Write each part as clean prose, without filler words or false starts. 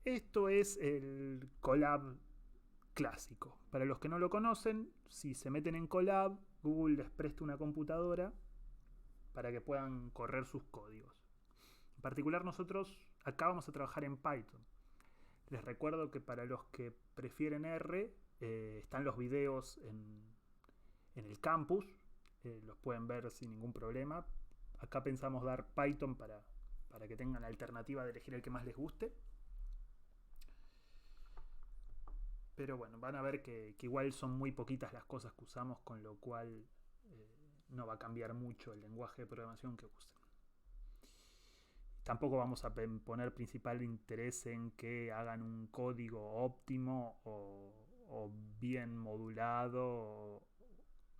Esto es el Colab clásico. Para los que no lo conocen, si se meten en Colab, Google les presta una computadora para que puedan correr sus códigos. En particular nosotros acá vamos a trabajar en Python. Les recuerdo que para los que prefieren R, están los videos en el campus, los pueden ver sin ningún problema. Acá pensamos dar Python para que tengan la alternativa de elegir el que más les guste. Pero bueno, van a ver que igual son muy poquitas las cosas que usamos, con lo cual no va a cambiar mucho el lenguaje de programación que usen. Tampoco vamos a poner principal interés en que hagan un código óptimo o bien modulado,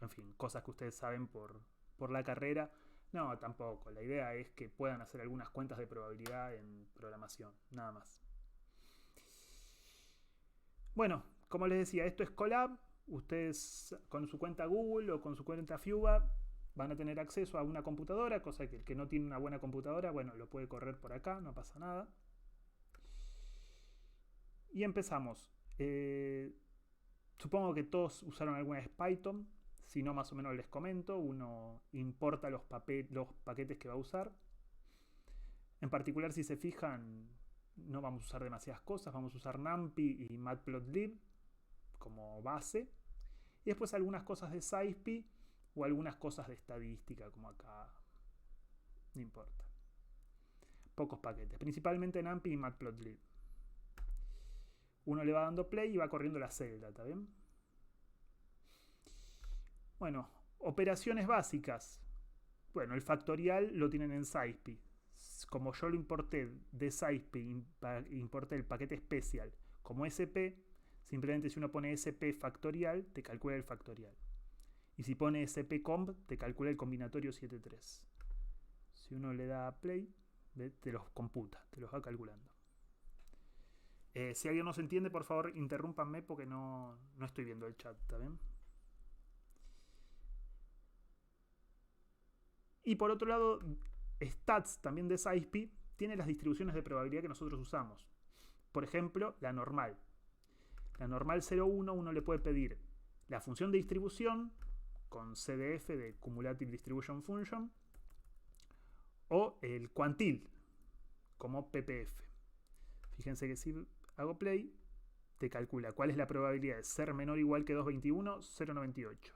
en fin, cosas que ustedes saben por la carrera. No, tampoco. La idea es que puedan hacer algunas cuentas de probabilidad en programación, nada más. Bueno, como les decía, esto es Colab. Ustedes con su cuenta Google o con su cuenta Fuba van a tener acceso a una computadora, cosa que el que no tiene una buena computadora, bueno, lo puede correr por acá, no pasa nada. Y empezamos. Supongo que todos usaron alguna vez Python. Si no, más o menos les comento. Uno importa los paquetes que va a usar. En particular, si se fijan, no vamos a usar demasiadas cosas. Vamos a usar NumPy y Matplotlib como base. Y después algunas cosas de SciPy o algunas cosas de estadística, como acá. No importa. Pocos paquetes. Principalmente NumPy y Matplotlib. Uno le va dando play y va corriendo la celda, ¿está bien? Bueno, operaciones básicas. Bueno, el factorial lo tienen en SciPy. Como yo lo importé de SciPy, importé el paquete especial como SP, simplemente si uno pone SP factorial, te calcula el factorial. Y si pone spcomp, te calcula el combinatorio 73. Si uno le da play, te los computa, te los va calculando. Si alguien no se entiende, por favor, interrúmpanme porque no estoy viendo el chat, ¿está bien? Y por otro lado, Stats, también de SciPy, tiene las distribuciones de probabilidad que nosotros usamos. Por ejemplo, la normal. La normal 0,1 uno le puede pedir la función de distribución con CDF de Cumulative Distribution Function o el cuantil como PPF. Fíjense que si hago play, te calcula cuál es la probabilidad de ser menor o igual que 221, 0,98.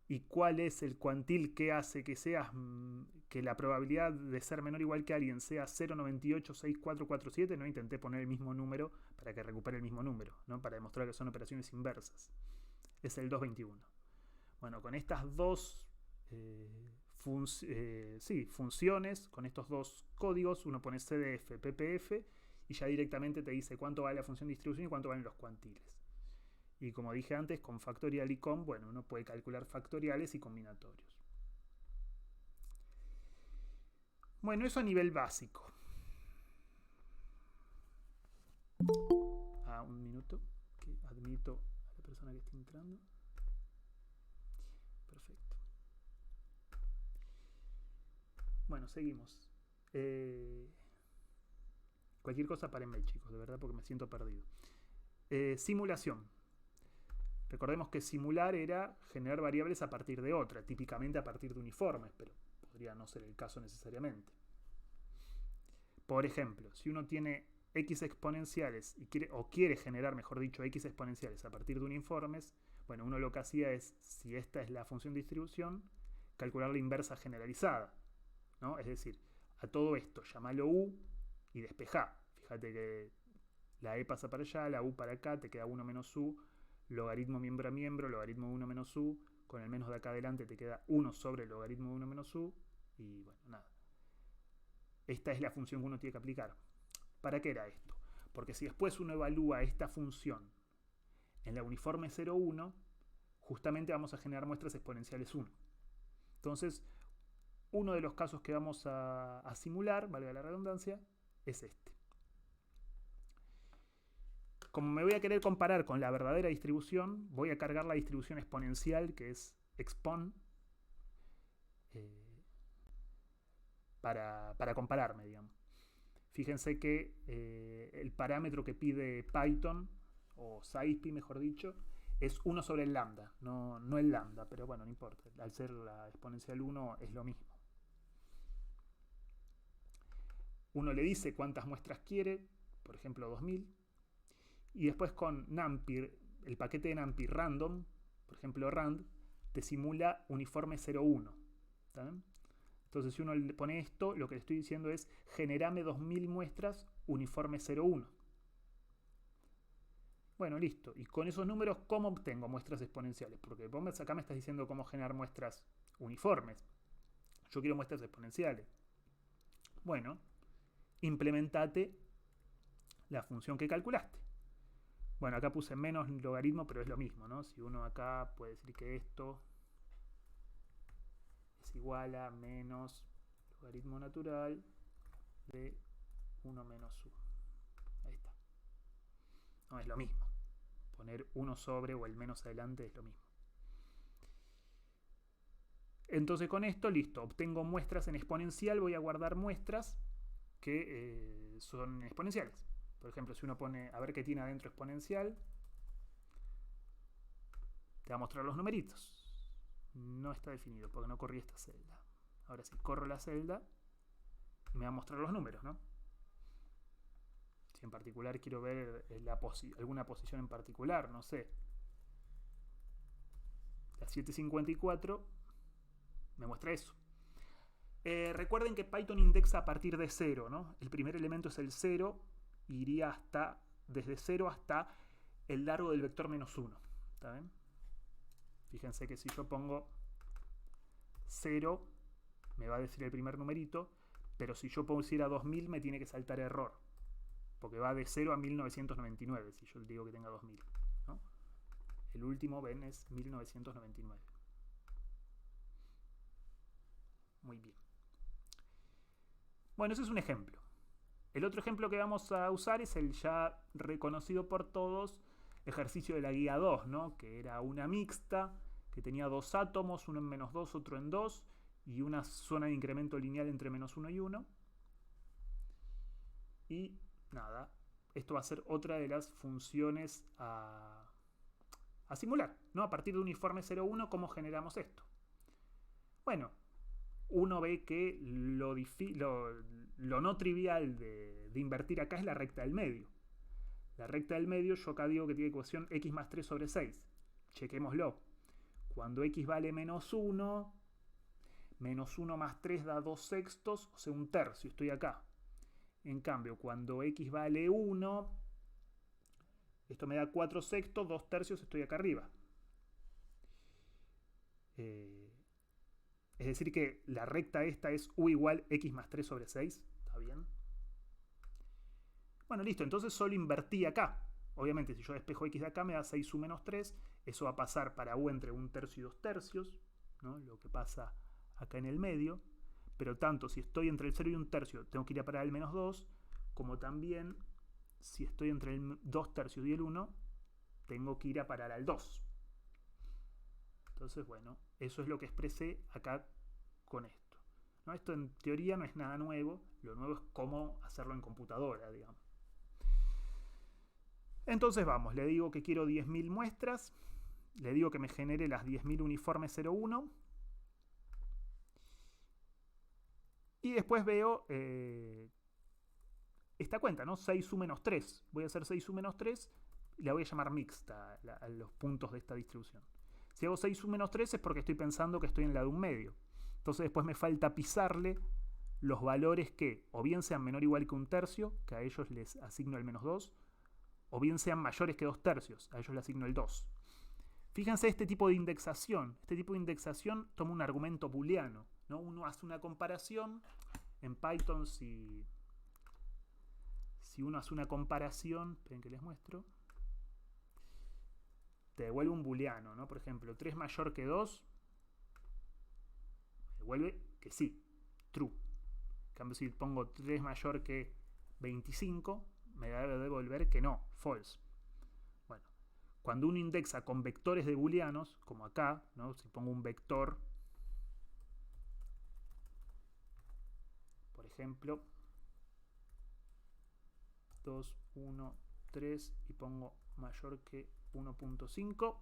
¿Y cuál es el cuantil que hace que la probabilidad de ser menor o igual que alguien sea 0,986447? No intenté poner el mismo número para que recupere el mismo número, ¿no? Para demostrar que son operaciones inversas. Es el 221. Bueno, con estas dos funciones, con estos dos códigos, uno pone CDF, PPF y ya directamente te dice cuánto vale la función de distribución y cuánto valen los cuantiles. Y como dije antes, con factorial y com, bueno, uno puede calcular factoriales y combinatorios. Bueno, eso a nivel básico. Un minuto, que admito a la persona que está entrando. Perfecto. Bueno, seguimos. Cualquier cosa párenme, chicos, de verdad, porque me siento perdido. Simulación. Recordemos que simular era generar variables a partir de otra, típicamente a partir de uniformes, pero podría no ser el caso necesariamente. Por ejemplo, si uno tiene x exponenciales y quiere generar, mejor dicho, x exponenciales a partir de uniformes, bueno, uno lo que hacía es, si esta es la función de distribución, calcular la inversa generalizada, ¿no? Es decir, a todo esto llamalo u y despejá. Fíjate que la e pasa para allá, la u para acá, te queda 1 menos u, logaritmo miembro a miembro, logaritmo de 1 menos u, con el menos de acá adelante te queda 1 sobre el logaritmo de 1 menos u, y bueno, nada. Esta es la función que uno tiene que aplicar. ¿Para qué era esto? Porque si después uno evalúa esta función en la uniforme 0,1, justamente vamos a generar muestras exponenciales 1. Entonces, uno de los casos que vamos a simular, valga la redundancia, es este. Como me voy a querer comparar con la verdadera distribución, voy a cargar la distribución exponencial, que es expon, para compararme, digamos. Fíjense que el parámetro que pide Python, o SciPy mejor dicho, es 1 sobre el lambda, no el lambda, pero bueno, no importa. Al ser la exponencial 1 es lo mismo. Uno le dice cuántas muestras quiere, por ejemplo 2000, y después con NumPy, el paquete de NumPy random, por ejemplo rand, te simula uniforme 0,1. ¿Está bien? Entonces si uno le pone esto, lo que le estoy diciendo es generame 2000 muestras uniforme 0,1. Bueno, listo. Y con esos números, ¿cómo obtengo muestras exponenciales? Porque vos acá me estás diciendo cómo generar muestras uniformes. Yo quiero muestras exponenciales. Bueno, implementate la función que calculaste. Bueno, acá puse menos logaritmo, pero es lo mismo, ¿no? Si uno acá puede decir que esto es igual a menos logaritmo natural de 1 menos 1. Ahí está. No, es lo mismo. Poner 1 sobre o el menos adelante es lo mismo. Entonces con esto, listo. Obtengo muestras en exponencial. Voy a guardar muestras que son exponenciales. Por ejemplo, si uno pone a ver qué tiene adentro exponencial, te va a mostrar los numeritos. No está definido porque no corrí esta celda. Ahora sí, corro la celda y me va a mostrar los números, ¿no? Si en particular quiero ver alguna posición en particular, no sé. La 754 me muestra eso. Recuerden que Python indexa a partir de 0, ¿no? El primer elemento es el 0. Iría desde 0 hasta el largo del vector menos 1. ¿Está bien? Fíjense que si yo pongo 0, me va a decir el primer numerito, pero si yo pusiera 2000 me tiene que saltar error, porque va de 0 a 1999, si yo digo que tenga 2000, ¿no? El último, ven, es 1999. Muy bien. Bueno, ese es un ejemplo. El otro ejemplo que vamos a usar es el ya reconocido por todos ejercicio de la guía 2, ¿no? Que era una mixta, que tenía dos átomos, uno en menos 2, otro en 2, y una zona de incremento lineal entre menos 1 y 1. Y nada, esto va a ser otra de las funciones a simular, ¿no? A partir de uniforme 0,1, ¿cómo generamos esto? Bueno, uno ve que lo no trivial de invertir acá es la recta del medio. La recta del medio, yo acá digo que tiene ecuación x más 3 sobre 6. Chequémoslo. Cuando x vale menos 1, menos 1 más 3 da 2 sextos, o sea, un tercio, estoy acá. En cambio, cuando x vale 1, esto me da 4 sextos, 2 tercios, estoy acá arriba. Es decir que la recta esta es u igual x más 3 sobre 6. ¿Está bien? Bueno, listo. Entonces solo invertí acá. Obviamente, si yo despejo x de acá, me da 6u menos 3. Eso va a pasar para u entre 1 tercio y 2 tercios, ¿no? Lo que pasa acá en el medio. Pero tanto si estoy entre el 0 y 1 tercio, tengo que ir a parar al menos 2. Como también, si estoy entre el 2 tercios y el 1, tengo que ir a parar al 2. Entonces, bueno, eso es lo que expresé acá con esto, ¿no? Esto en teoría no es nada nuevo, lo nuevo es cómo hacerlo en computadora, digamos. Entonces vamos, le digo que quiero 10.000 muestras, le digo que me genere las 10.000 uniformes 0,1 y después veo esta cuenta, ¿no? 6u menos 3. Voy a hacer 6u menos 3 y la voy a llamar mixta a los puntos de esta distribución. Si hago 6u menos 3 es porque estoy pensando que estoy en la de un medio. Entonces después me falta pisarle los valores que o bien sean menor o igual que un tercio, que a ellos les asigno el menos 2, o bien sean mayores que 2 tercios, a ellos les asigno el 2. Fíjense este tipo de indexación. Este tipo de indexación toma un argumento booleano, ¿no? Uno hace una comparación. En Python, si uno hace una comparación, esperen que les muestro, te devuelve un booleano, ¿no? Por ejemplo, 3 mayor que 2, me devuelve que sí, true. En cambio, si pongo 3 mayor que 25, me debe devolver que no, false. Bueno, cuando uno indexa con vectores de booleanos, como acá, ¿no? Si pongo un vector, por ejemplo, 2, 1, 3 y pongo mayor que 1.5.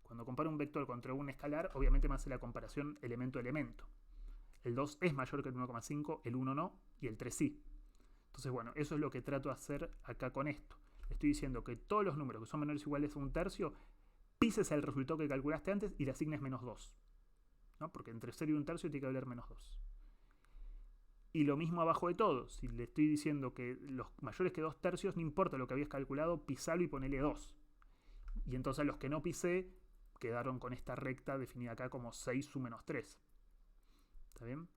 Cuando comparo un vector contra un escalar, obviamente me hace la comparación elemento a elemento. El 2 es mayor que el 1,5, el 1 no, y el 3 sí. Entonces, bueno, eso es lo que trato de hacer acá con esto. Le estoy diciendo que todos los números que son menores o iguales a un tercio, pises el resultado que calculaste antes y le asignes menos 2. ¿No? Porque entre 0 y un tercio tiene que haber menos 2. Y lo mismo abajo de todo. Si le estoy diciendo que los mayores que 2 tercios, no importa lo que habías calculado, pisalo y ponele 2. Y entonces los que no pisé quedaron con esta recta definida acá como 6 su menos 3. ¿Está bien?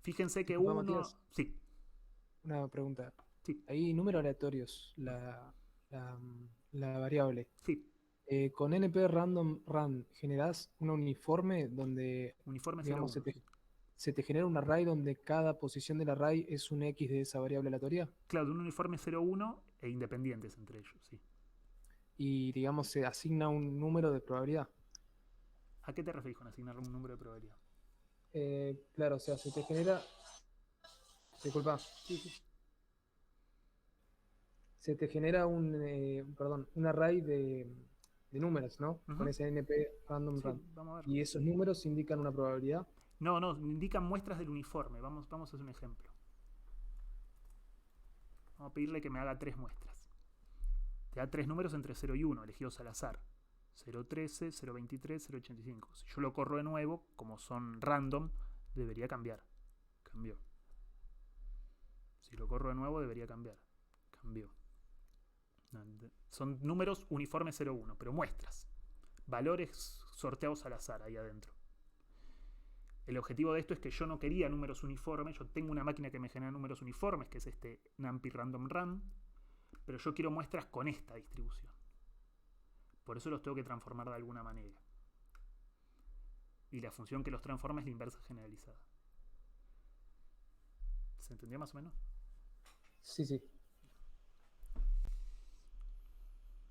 Fíjense que Disculpa, uno... Matías, Sí, una pregunta. sí, Hay números aleatorios, la, la variable. sí. Con NP Random Run, ¿generás una uniforme donde, Uniforme digamos, 0,1, sí. se te genera un array donde cada posición del array es un X de esa variable aleatoria? Claro, un uniforme 0,1 e independientes entre ellos, sí. Y, digamos, se asigna un número de probabilidad. ¿A qué te referís con asignar un número de probabilidad? Claro, o sea, se te genera. Disculpa. Sí, sí. Se te genera un array de números, ¿no? Con Ujú. ese NP Random Sí, Run. vamos a ver. Y esos números indican una probabilidad. No, no, indican muestras del uniforme. Vamos a hacer un ejemplo. Vamos a pedirle que me haga 3 muestras. Te da 3 números entre 0 y 1, elegidos al azar. 0.13, 0.23, 0.85. Si yo lo corro de nuevo, como son random, debería cambiar. Cambió. Si lo corro de nuevo, debería cambiar. Cambió. Son números uniformes 0,1, pero muestras. Valores sorteados al azar ahí adentro. El objetivo de esto es que yo no quería números uniformes. Yo tengo una máquina que me genera números uniformes, que es este NumPy Random Run, pero yo quiero muestras con esta distribución. Por eso los tengo que transformar de alguna manera. Y la función que los transforma es la inversa generalizada. ¿Se entendió más o menos? Sí, sí.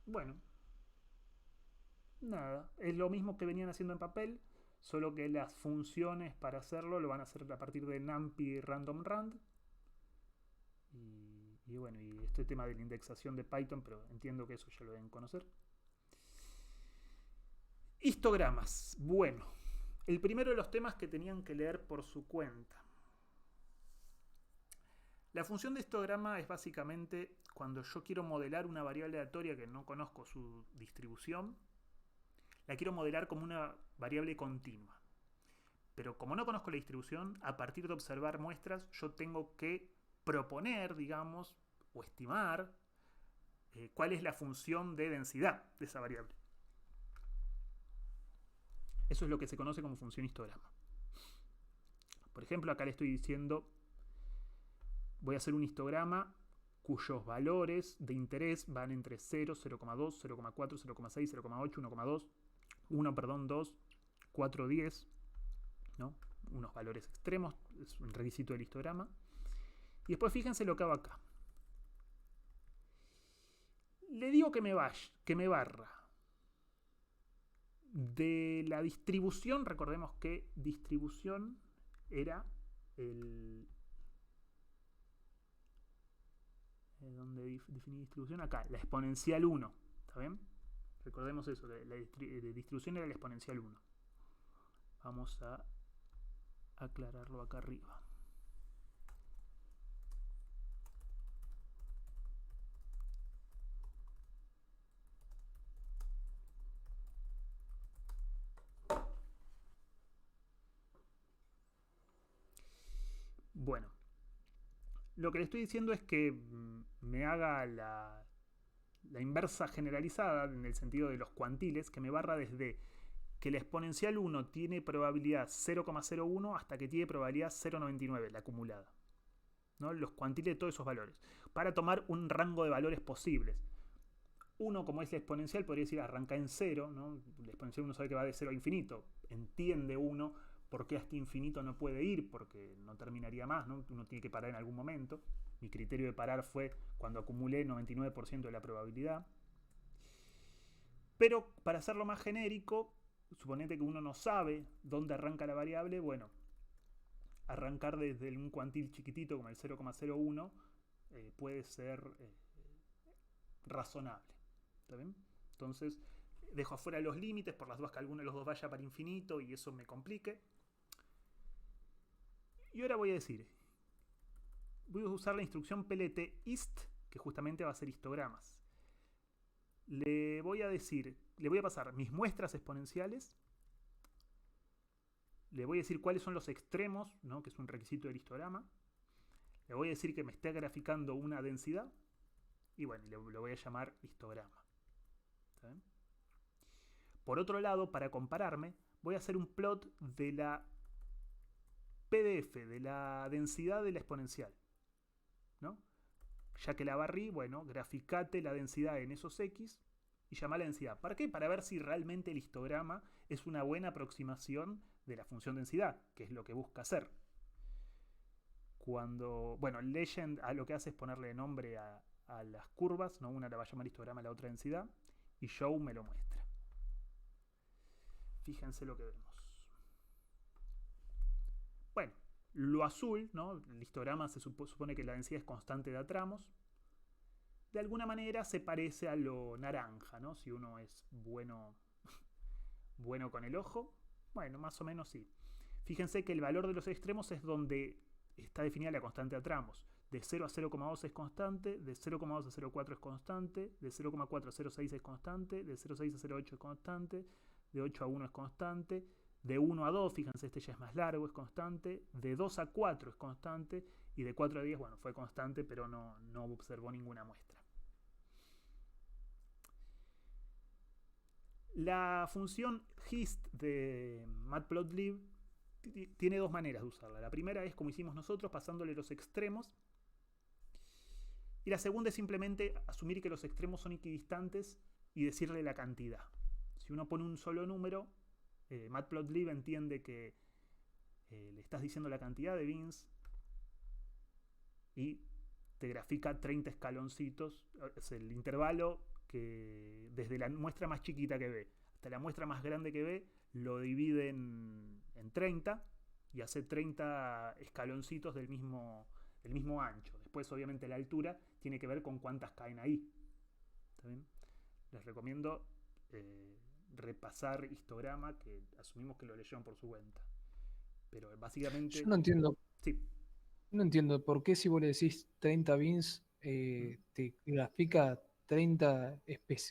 Bueno, nada. Es lo mismo que venían haciendo en papel, solo que las funciones para hacerlo lo van a hacer a partir de NumPy Random Run. Y bueno, y este tema de la indexación de Python, pero entiendo que eso ya lo deben conocer. Histogramas. Bueno, el primero de los temas que tenían que leer por su cuenta. La función de histograma es básicamente cuando yo quiero modelar una variable aleatoria que no conozco su distribución, la quiero modelar como una variable continua. Pero como no conozco la distribución, a partir de observar muestras, yo tengo que proponer, digamos, o estimar cuál es la función de densidad de esa variable. Eso es lo que se conoce como función histograma. Por ejemplo, acá le estoy diciendo, voy a hacer un histograma cuyos valores de interés van entre 0, 0,2, 0,4, 0,6, 0,8, 1,2, 1, perdón, 2, 4, 10, ¿no? Unos valores extremos, es un requisito del histograma. Y después fíjense lo que hago acá. Le digo que me barra. De la distribución, recordemos que distribución era el... ¿Dónde definí distribución? Acá, la exponencial 1. ¿Está bien? Recordemos eso, la distribución era la exponencial 1. Vamos a aclararlo acá arriba. Bueno, lo que le estoy diciendo es que me haga la inversa generalizada en el sentido de los cuantiles, que me barra desde que la exponencial 1 tiene probabilidad 0,01 hasta que tiene probabilidad 0,99, la acumulada, ¿no? Los cuantiles de todos esos valores, para tomar un rango de valores posibles. Uno, como es la exponencial, podría decir arranca en 0, ¿no? La exponencial uno sabe que va de 0 a infinito. Entiende uno por qué hasta infinito no puede ir, porque no terminaría más, ¿no? Uno tiene que parar en algún momento. Mi criterio de parar fue cuando acumulé 99% de la probabilidad. Pero para hacerlo más genérico, suponete que uno no sabe dónde arranca la variable, bueno, arrancar desde un cuantil chiquitito como el 0,01 puede ser razonable. ¿Está bien? Entonces, dejo afuera los límites por las dudas que alguno de los dos vaya para infinito y eso me complique. Y ahora voy a usar la instrucción plt hist, que justamente va a ser histogramas. Le voy a pasar mis muestras exponenciales. Le voy a decir cuáles son los extremos, ¿no? Que es un requisito del histograma. Le voy a decir que me esté graficando una densidad. Y bueno, lo voy a llamar histograma. ¿Está bien? Por otro lado, para compararme, voy a hacer un plot de la PDF, de la densidad de la exponencial, ¿no? Ya que la barrí, bueno, graficate la densidad en esos X y llama la densidad. ¿Para qué? Para ver si realmente el histograma es una buena aproximación de la función densidad, que es lo que busca hacer. Bueno, Legend lo que hace es ponerle nombre a las curvas, ¿no? Una la va a llamar histograma, la otra densidad, y Show me lo muestra. Fíjense lo que vemos. Bueno, lo azul, ¿no? El histograma se supone que la densidad es constante de atramos. De alguna manera se parece a lo naranja, ¿no? Si uno es bueno con el ojo, bueno, más o menos sí. Fíjense que el valor de los extremos es donde está definida la constante de atramos. De 0 a 0,2 es constante, de 0,2 a 0,4 es constante, de 0,4 a 0,6 es constante, de 0,6 a 0,8 es constante, de 8 a 1 es constante, de 1 a 2, fíjense, este ya es más largo, es constante, de 2 a 4 es constante, y de 4 a 10, bueno, fue constante, pero no observó ninguna muestra. La función hist de matplotlib tiene dos maneras de usarla. La primera es como hicimos nosotros, pasándole los extremos. Y la segunda es simplemente asumir que los extremos son equidistantes y decirle la cantidad. Si uno pone un solo número, matplotlib entiende que le estás diciendo la cantidad de bins y te grafica 30 escaloncitos. Es el intervalo que desde la muestra más chiquita que ve hasta la muestra más grande que ve, lo divide en 30 y hace 30 escaloncitos del mismo ancho. Después, obviamente, la altura tiene que ver con cuántas caen ahí. ¿Está bien? Les recomiendo repasar histograma, que asumimos que lo leyeron por su cuenta. Pero básicamente... Yo no entiendo. Sí. No entiendo por qué si vos le decís 30 bins, te grafica 30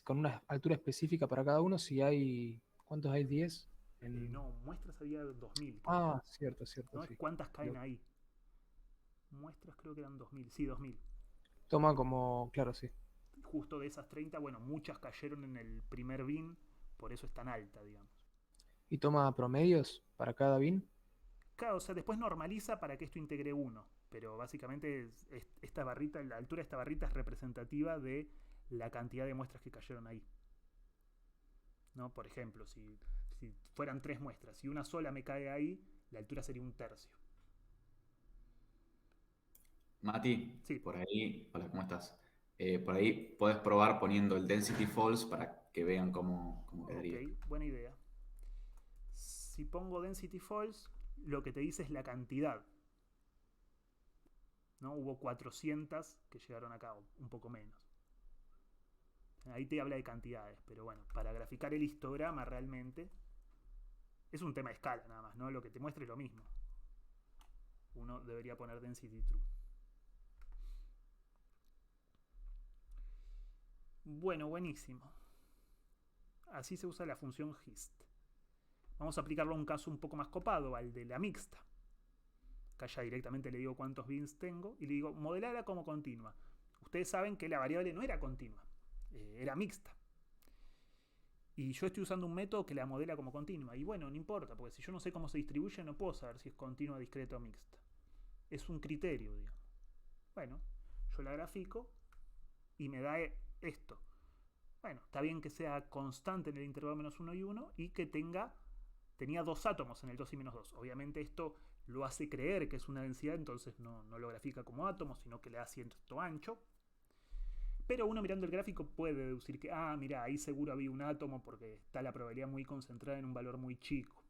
con una altura específica para cada uno, si hay... ¿Cuántos hay? ¿10? No, muestras había 2000. Ah, cierto. ¿No? Sí. ¿Cuántas caen ahí? Muestras creo que eran 2000. Sí, 2000. Toma como... Claro, sí. Justo de esas 30, bueno, muchas cayeron en el primer bin, por eso es tan alta, digamos. ¿Y toma promedios para cada bin? Claro, o sea, después normaliza para que esto integre 1, pero básicamente esta barrita, la altura de esta barrita es representativa de la cantidad de muestras que cayeron ahí. ¿No? Por ejemplo, si fueran 3 muestras y una sola me cae ahí, la altura sería 1/3. Mati, sí. Por ahí, hola, ¿cómo estás? Por ahí podés probar poniendo el density false para que vean cómo quedaría. Ok, buena idea. Si pongo density false, lo que te dice es la cantidad. ¿No? Hubo 400 que llegaron acá, un poco menos. Ahí te habla de cantidades, pero bueno, para graficar el histograma realmente es un tema de escala nada más, ¿no? Lo que te muestre es lo mismo. Uno debería poner density true. Bueno, buenísimo. Así se usa la función hist. Vamos a aplicarlo a un caso un poco más copado, al de la mixta. Acá ya directamente le digo cuántos bins tengo y le digo modelala como continua. Ustedes saben que la variable no era continua, era mixta. Y yo estoy usando un método que la modela como continua. Y bueno, no importa, porque si yo no sé cómo se distribuye, no puedo saber si es continua, discreta o mixta. Es un criterio, digamos. Bueno, yo la grafico y me da esto. Bueno, está bien que sea constante en el intervalo -1 y 1 y que tenía 2 átomos en el 2 y -2. Obviamente esto lo hace creer que es una densidad, entonces no lo grafica como átomos, sino que le da cierto ancho. Pero uno mirando el gráfico puede deducir que, mira, ahí seguro había un átomo porque está la probabilidad muy concentrada en un valor muy chico.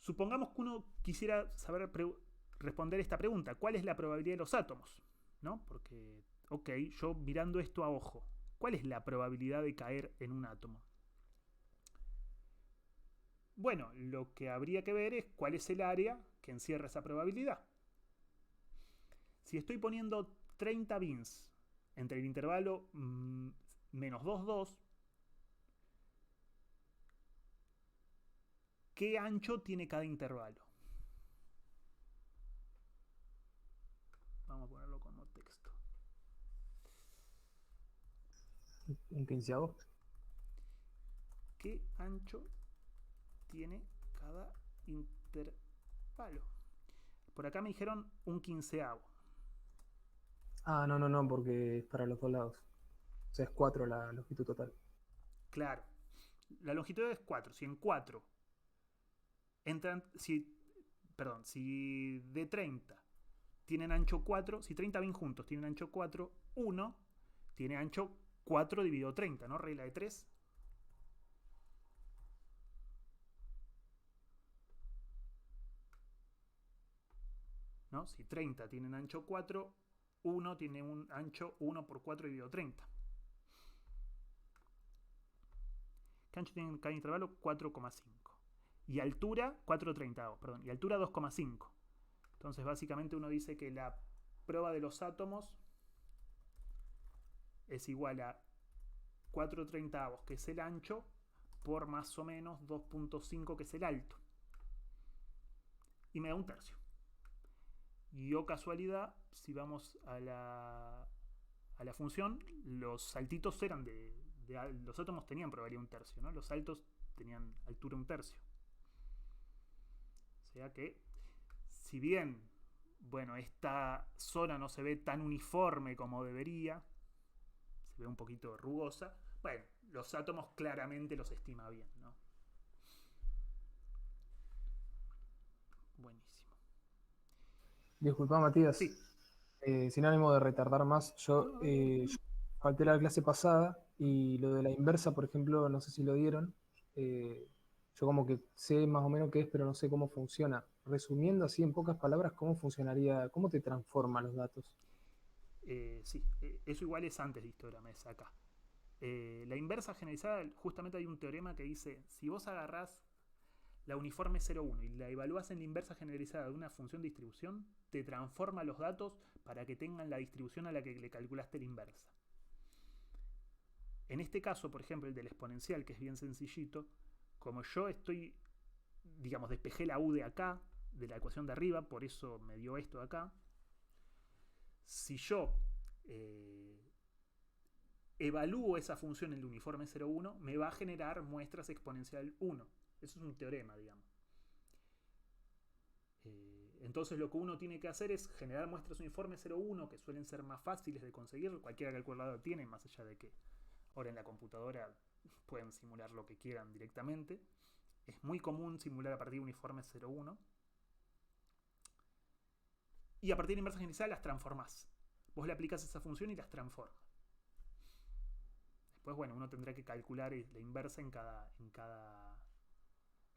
Supongamos que uno quisiera saber responder esta pregunta: ¿cuál es la probabilidad de los átomos? ¿No? Porque, ok, yo mirando esto a ojo, ¿cuál es la probabilidad de caer en un átomo? Bueno, lo que habría que ver es cuál es el área que encierra esa probabilidad. Si estoy poniendo 30 bins entre el intervalo menos 2, 2, ¿qué ancho tiene cada intervalo? Vamos a ponerlo como texto. Un quinceavo. ¿Qué ancho tiene cada intervalo? Por acá me dijeron un quinceavo. Ah, no, porque es para los dos lados. O sea, es 4 la longitud total. Claro. La longitud es 4. Si en 4 entran... Si de 30 tienen ancho 4, si 30 bin juntos tienen ancho 4, 1 tiene ancho 4 dividido 30, ¿no? Regla de 3. ¿No? Si 30 tienen ancho 4, 1 tiene un ancho 1 por 4 dividido 30. ¿Qué ancho tiene cada intervalo? 4,5. Y altura, 4/30, perdón. Y altura 2,5. Entonces básicamente uno dice que la prueba de los átomos es igual a 4/30, que es el ancho, por más o menos 2,5, que es el alto. Y me da un tercio. Y o casualidad, si vamos a la función, los saltitos eran los átomos tenían probabilidad un tercio, ¿no? Los saltos tenían altura un tercio. O sea que, si bien, bueno, esta zona no se ve tan uniforme como debería, se ve un poquito rugosa, bueno, los átomos claramente los estima bien, ¿no? Buenísimo. Disculpa, Matías. Sí. Sin ánimo de retardar más, yo falté la clase pasada y lo de la inversa, por ejemplo, no sé si lo dieron. Yo como que sé más o menos qué es, pero no sé cómo funciona. Resumiendo así en pocas palabras, ¿cómo funcionaría? ¿Cómo te transforma los datos? Sí, eso igual es antes de histograma, es acá. La inversa generalizada, justamente hay un teorema que dice, si vos agarrás la uniforme 0,1 y la evaluás en la inversa generalizada de una función de distribución, te transforma los datos para que tengan la distribución a la que le calculaste la inversa. En este caso, por ejemplo, el del exponencial, que es bien sencillito, como yo estoy, digamos, despejé la u de acá, de la ecuación de arriba, por eso me dio esto de acá. Si yo evalúo esa función en el uniforme 0,1, me va a generar muestras exponencial 1. Eso es un teorema, digamos. Entonces lo que uno tiene que hacer es generar muestras uniformes 0,1, que suelen ser más fáciles de conseguir. Cualquier calculador tiene, más allá de que ahora en la computadora pueden simular lo que quieran directamente. Es muy común simular a partir de uniformes 0,1. Y a partir de inversa generalizada las transformás. Vos le aplicás esa función y las transformas. Después, bueno, uno tendrá que calcular la inversa en cada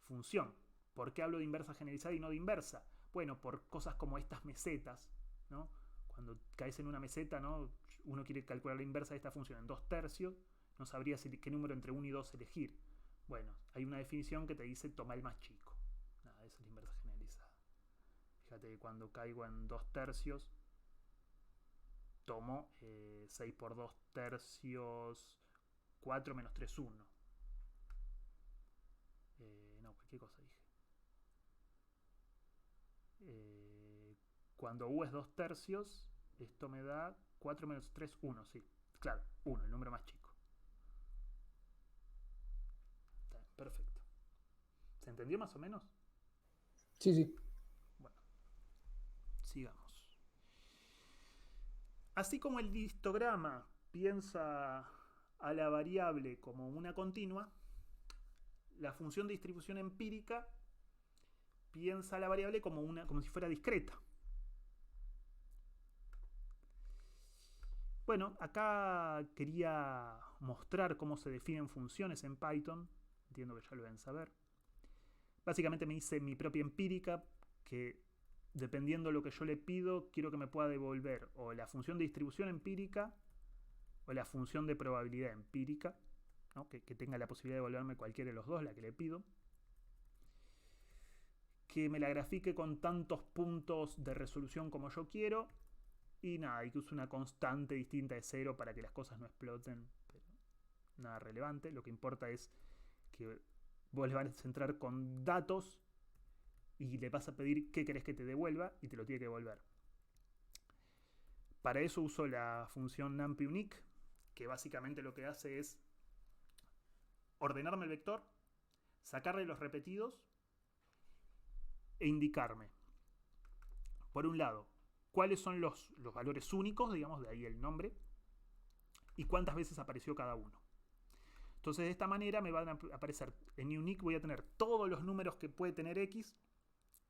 función. ¿Por qué hablo de inversa generalizada y no de inversa? Bueno, por cosas como estas mesetas, ¿no? Cuando caes en una meseta, ¿no? Uno quiere calcular la inversa de esta función en 2/3, no sabría qué número entre 1 y 2 elegir. Bueno, hay una definición que te dice toma el más chico. Nada, esa es la inversa generalizada. Fíjate que cuando caigo en 2/3, tomo 6 por 2/3, 4 menos 3, 1. No, cualquier cosa dije. Cuando u es 2/3, esto me da 4 menos 3, 1, sí. Claro, 1, el número más chico. Está bien, perfecto. ¿Se entendió más o menos? Sí, sí. Bueno, sigamos. Así como el histograma piensa a la variable como una continua, la función de distribución empírica piensa a la variable como si fuera discreta. Bueno, acá quería mostrar cómo se definen funciones en Python. Entiendo que ya lo deben saber. Básicamente me hice mi propia empírica, que dependiendo de lo que yo le pido, quiero que me pueda devolver o la función de distribución empírica o la función de probabilidad empírica, ¿no? que tenga la posibilidad de devolverme cualquiera de los dos, la que le pido. Que me la grafique con tantos puntos de resolución como yo quiero. Y nada, y que use una constante distinta de 0 para que las cosas no exploten. Pero nada relevante. Lo que importa es que vos le vas a entrar con datos y le vas a pedir qué querés que te devuelva y te lo tiene que devolver. Para eso uso la función numpyUnique, que básicamente lo que hace es ordenarme el vector, sacarle los repetidos e indicarme, por un lado, cuáles son los valores únicos, digamos, de ahí el nombre, y cuántas veces apareció cada uno. Entonces de esta manera me van a aparecer en unique, voy a tener todos los números que puede tener X,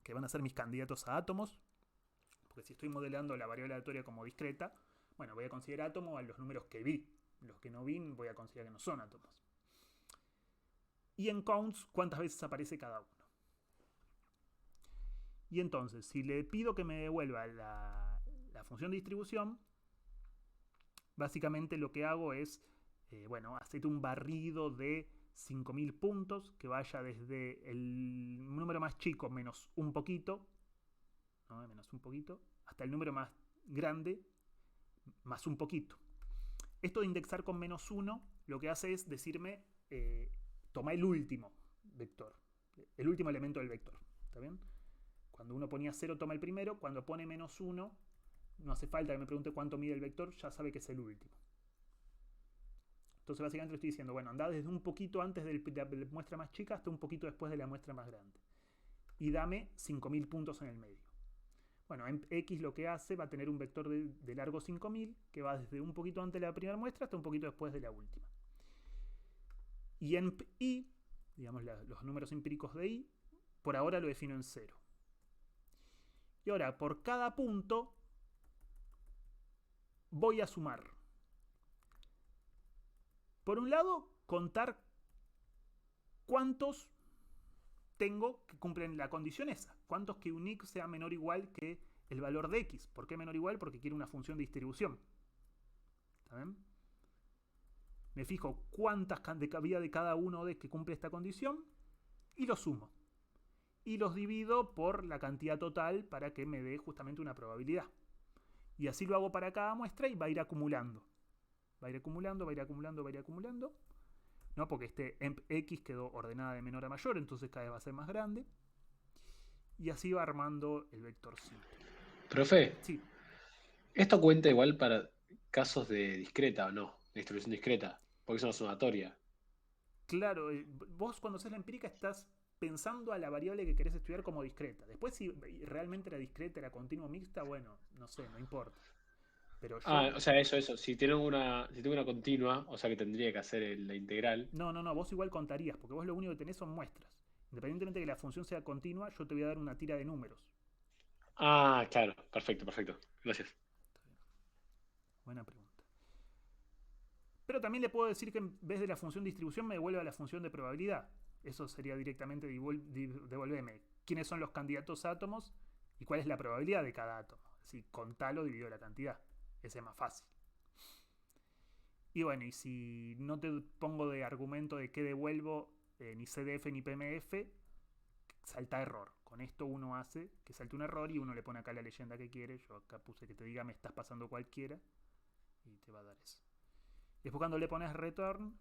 que van a ser mis candidatos a átomos, porque si estoy modelando la variable aleatoria como discreta, bueno, voy a considerar átomos a los números que vi. Los que no vi voy a considerar que no son átomos. Y en counts, cuántas veces aparece cada uno. Y entonces, si le pido que me devuelva la función de distribución, básicamente lo que hago es, hacer un barrido de 5000 puntos que vaya desde el número más chico menos un poquito, ¿no? Menos un poquito, hasta el número más grande más un poquito. Esto de indexar con menos 1 lo que hace es decirme, toma el último vector, el último elemento del vector. ¿Está bien? Cuando uno ponía 0 toma el primero, cuando pone menos 1 no hace falta que me pregunte cuánto mide el vector, ya sabe que es el último. Entonces básicamente le estoy diciendo, bueno, anda desde un poquito antes de la muestra más chica hasta un poquito después de la muestra más grande. Y dame 5000 puntos en el medio. Bueno, en X lo que hace va a tener un vector de largo 5000 que va desde un poquito antes de la primera muestra hasta un poquito después de la última. Y en Y, digamos los números empíricos de Y, por ahora lo defino en 0. Y ahora, por cada punto, voy a sumar. Por un lado, contar cuántos tengo que cumplen la condición esa. Cuántos que unique sea menor o igual que el valor de X. ¿Por qué menor o igual? Porque quiero una función de distribución. ¿Está bien? Me fijo cuántas había de cada uno de que cumple esta condición y los sumo. Y los divido por la cantidad total para que me dé justamente una probabilidad. Y así lo hago para cada muestra y va a ir acumulando. Va a ir acumulando, va a ir acumulando, va a ir acumulando. ¿No? Porque este emp X quedó ordenada de menor a mayor, entonces cada vez va a ser más grande. Y así va armando el vector simple. Profe, Sí. ¿esto cuenta igual para casos de discreta o no? De distribución discreta, porque es una sumatoria. Claro, vos cuando haces la empírica estás pensando a la variable que querés estudiar como discreta. Después si realmente era discreta, era continua mixta, bueno, no sé, no importa. Pero yo... O sea, eso. Si tengo una continua, o sea que tendría que hacer la integral. No, vos igual contarías, porque vos lo único que tenés son muestras. Independientemente de que la función sea continua, yo te voy a dar una tira de números. Claro, perfecto. Gracias. Buena pregunta. Pero también le puedo decir que en vez de la función de distribución me devuelva la función de probabilidad. Eso sería directamente devolverme quiénes son los candidatos a átomos y cuál es la probabilidad de cada átomo. Así, contalo dividido la cantidad. Ese es más fácil. Y bueno, y si no te pongo de argumento de qué devuelvo ni CDF ni PMF, salta error. Con esto uno hace que salte un error y uno le pone acá la leyenda que quiere. Yo acá puse que te diga me estás pasando cualquiera y te va a dar eso. Después cuando le pones return,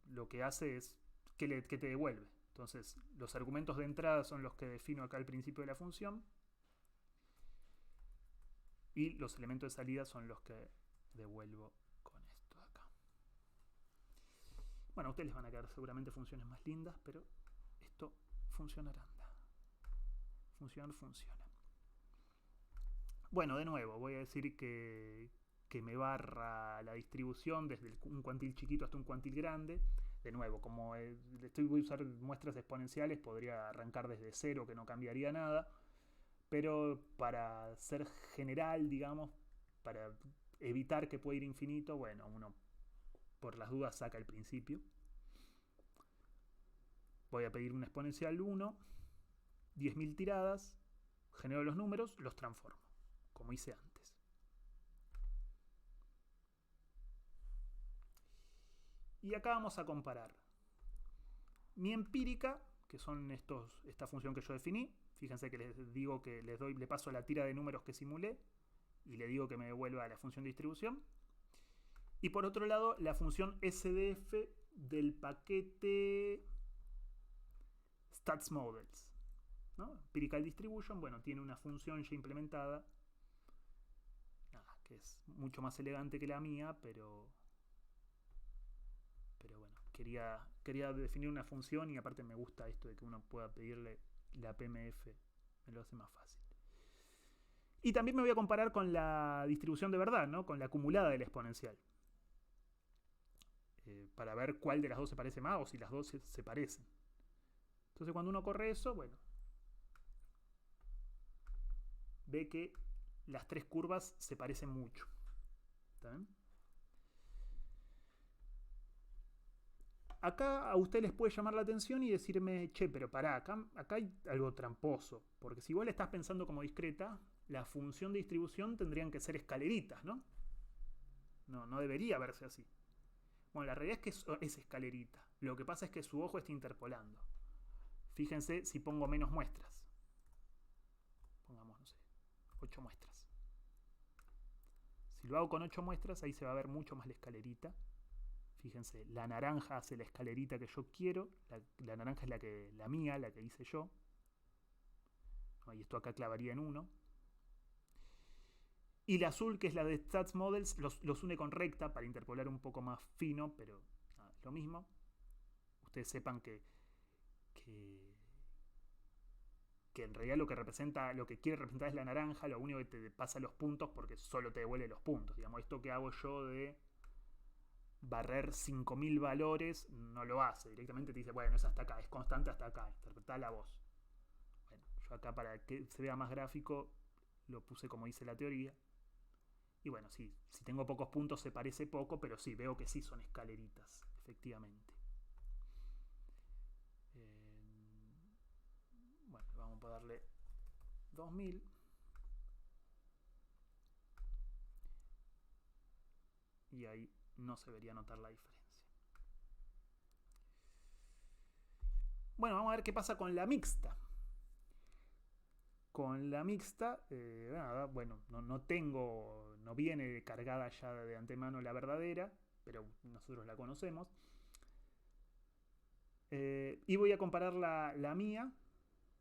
lo que hace es que te devuelve. Entonces los argumentos de entrada son los que defino acá al principio de la función y los elementos de salida son los que devuelvo con esto de acá. Bueno, a ustedes les van a quedar seguramente funciones más lindas, pero esto funcionará. Funciona. Bueno, de nuevo, voy a decir que me barra la distribución desde un cuantil chiquito hasta un cuantil grande. De nuevo, como voy a usar muestras exponenciales, podría arrancar desde 0, que no cambiaría nada. Pero para ser general, digamos, para evitar que pueda ir infinito, bueno, uno por las dudas saca el principio. Voy a pedir un exponencial 1, 10.000 tiradas, genero los números, los transformo, como hice antes. Y acá vamos a comparar mi empírica, que son esta función que yo definí. Fíjense que les digo que le paso la tira de números que simulé y le digo que me devuelva la función de distribución. Y por otro lado, la función SDF del paquete StatsModels, ¿no? Empirical Distribution, bueno, tiene una función ya implementada, que es mucho más elegante que la mía, pero bueno, quería definir una función y aparte me gusta esto de que uno pueda pedirle la PMF, me lo hace más fácil. Y también me voy a comparar con la distribución de verdad, ¿no? Con la acumulada del exponencial. Para ver cuál de las dos se parece más o si las dos se parecen. Entonces cuando uno corre eso, bueno, ve que las tres curvas se parecen mucho. ¿Está bien? Acá a usted les puede llamar la atención y decirme, che, pero pará, acá hay algo tramposo. Porque si vos le estás pensando como discreta, la función de distribución tendrían que ser escaleritas, ¿no? No debería verse así. Bueno, la realidad es que es escalerita. Lo que pasa es que su ojo está interpolando. Fíjense si pongo menos muestras. Pongamos, no sé, 8 muestras. Si lo hago con 8 muestras, ahí se va a ver mucho más la escalerita. Fíjense, la naranja hace la escalerita que yo quiero. La naranja es la mía, la que hice yo. Y esto acá clavaría en 1. Y la azul, que es la de StatsModels, los une con recta para interpolar un poco más fino, pero lo mismo. Ustedes sepan que en realidad lo que quiere representar es la naranja, lo único que te pasa los puntos porque solo te devuelve los puntos. Digamos, esto que hago yo de barrer 5000 valores no lo hace. Directamente te dice, bueno, es hasta acá, es constante hasta acá, interpretá la voz. Bueno, yo acá para que se vea más gráfico lo puse como dice la teoría. Y bueno, sí, si tengo pocos puntos se parece poco, pero sí, veo que sí son escaleritas, efectivamente. Bueno, vamos a darle 2000. Y ahí no se debería notar la diferencia. Bueno, vamos a ver qué pasa con la mixta. Con la mixta, nada, bueno, no viene cargada ya de antemano la verdadera, pero nosotros la conocemos. Y voy a comparar la mía,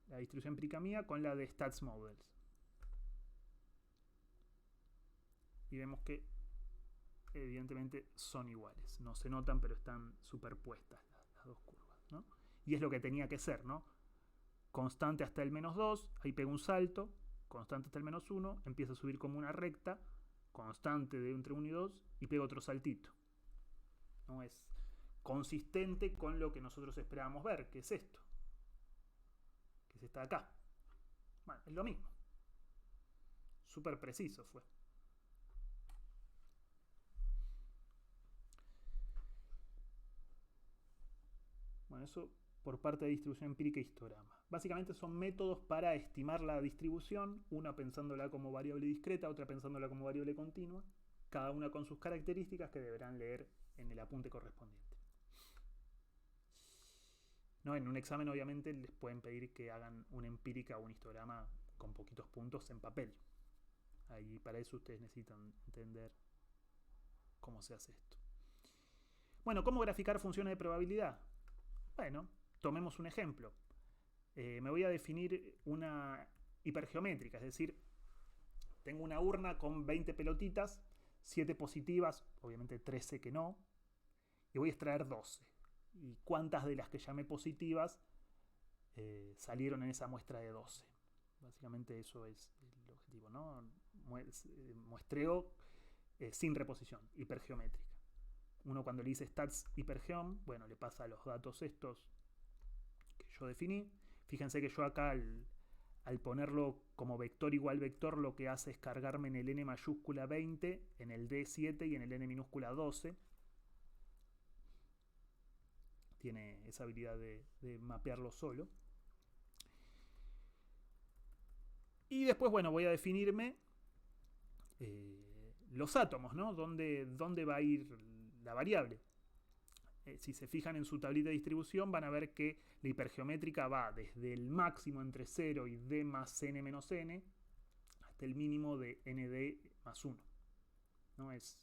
la distribución empírica mía, con la de StatsModels. Y vemos que evidentemente son iguales. No se notan, pero están superpuestas las dos curvas, ¿no? Y es lo que tenía que ser, ¿no? Constante hasta el -2, ahí pego un salto, constante hasta el -1, empieza a subir como una recta, constante de entre 1 y 2, y pego otro saltito. ¿No? Es consistente con lo que nosotros esperábamos ver, que es esto, que es esta de acá. Bueno, es lo mismo. Súper preciso fue. Bueno, eso por parte de distribución empírica e histograma. Básicamente son métodos para estimar la distribución, una pensándola como variable discreta, otra pensándola como variable continua, cada una con sus características que deberán leer en el apunte correspondiente. No, en un examen obviamente les pueden pedir que hagan una empírica o un histograma con poquitos puntos en papel. Ahí para eso ustedes necesitan entender cómo se hace esto. Bueno, ¿cómo graficar funciones de probabilidad? Bueno, tomemos un ejemplo. Me voy a definir una hipergeométrica, es decir, tengo una urna con 20 pelotitas, 7 positivas, obviamente 13 que no, y voy a extraer 12. ¿Y cuántas de las que llamé positivas salieron en esa muestra de 12? Básicamente eso es el objetivo, ¿no? Muestreo sin reposición, hipergeométrica. Uno cuando le dice stats hipergeom, bueno, le pasa los datos estos que yo definí. Fíjense que yo acá al ponerlo como vector igual vector, lo que hace es cargarme en el n mayúscula 20, en el d 7 y en el n minúscula 12. Tiene esa habilidad de mapearlo solo. Y después, bueno, voy a definirme los átomos, ¿no? ¿Dónde va a ir la variable? Si se fijan en su tablita de distribución, van a ver que la hipergeométrica va desde el máximo entre 0 y d más n menos n hasta el mínimo de nd más 1. ¿No? Es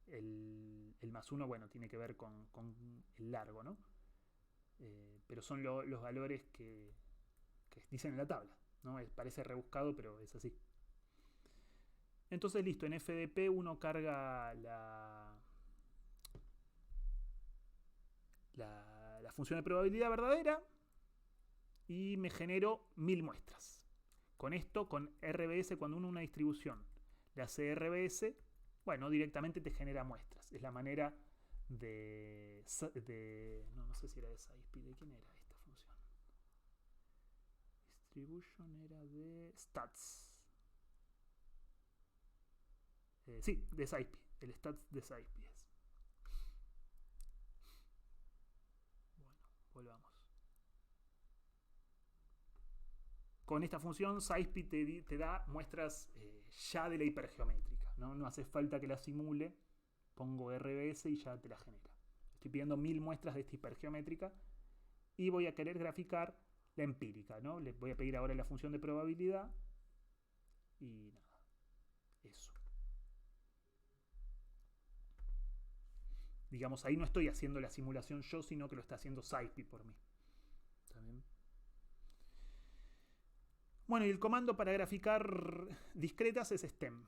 el más 1, bueno, tiene que ver con el largo, ¿no? Pero son los valores que dicen en la tabla, ¿no? Parece rebuscado, pero es así. Entonces, listo, en FDP uno carga la función de probabilidad verdadera y me genero 1000 muestras. Con esto, con RBS, cuando uno una distribución le hace RBS, bueno, directamente te genera muestras. Es la manera de no sé si era de SciSpi. ¿De quién era esta función? Distribution era de Stats. Sí, de SciSpi. El Stats de SciSpi es. Bueno, volvamos. Con esta función, SciSpi te da muestras ya de la hipergeométrica. No hace falta que la simule. Pongo RBS y ya te la genera. Estoy pidiendo 1000 muestras de esta hipergeométrica y voy a querer graficar la empírica, ¿no? Le voy a pedir ahora la función de probabilidad y nada. Eso. Digamos, ahí no estoy haciendo la simulación yo, sino que lo está haciendo SciSpi por mí. ¿Está bien? Bueno, y el comando para graficar discretas es stem.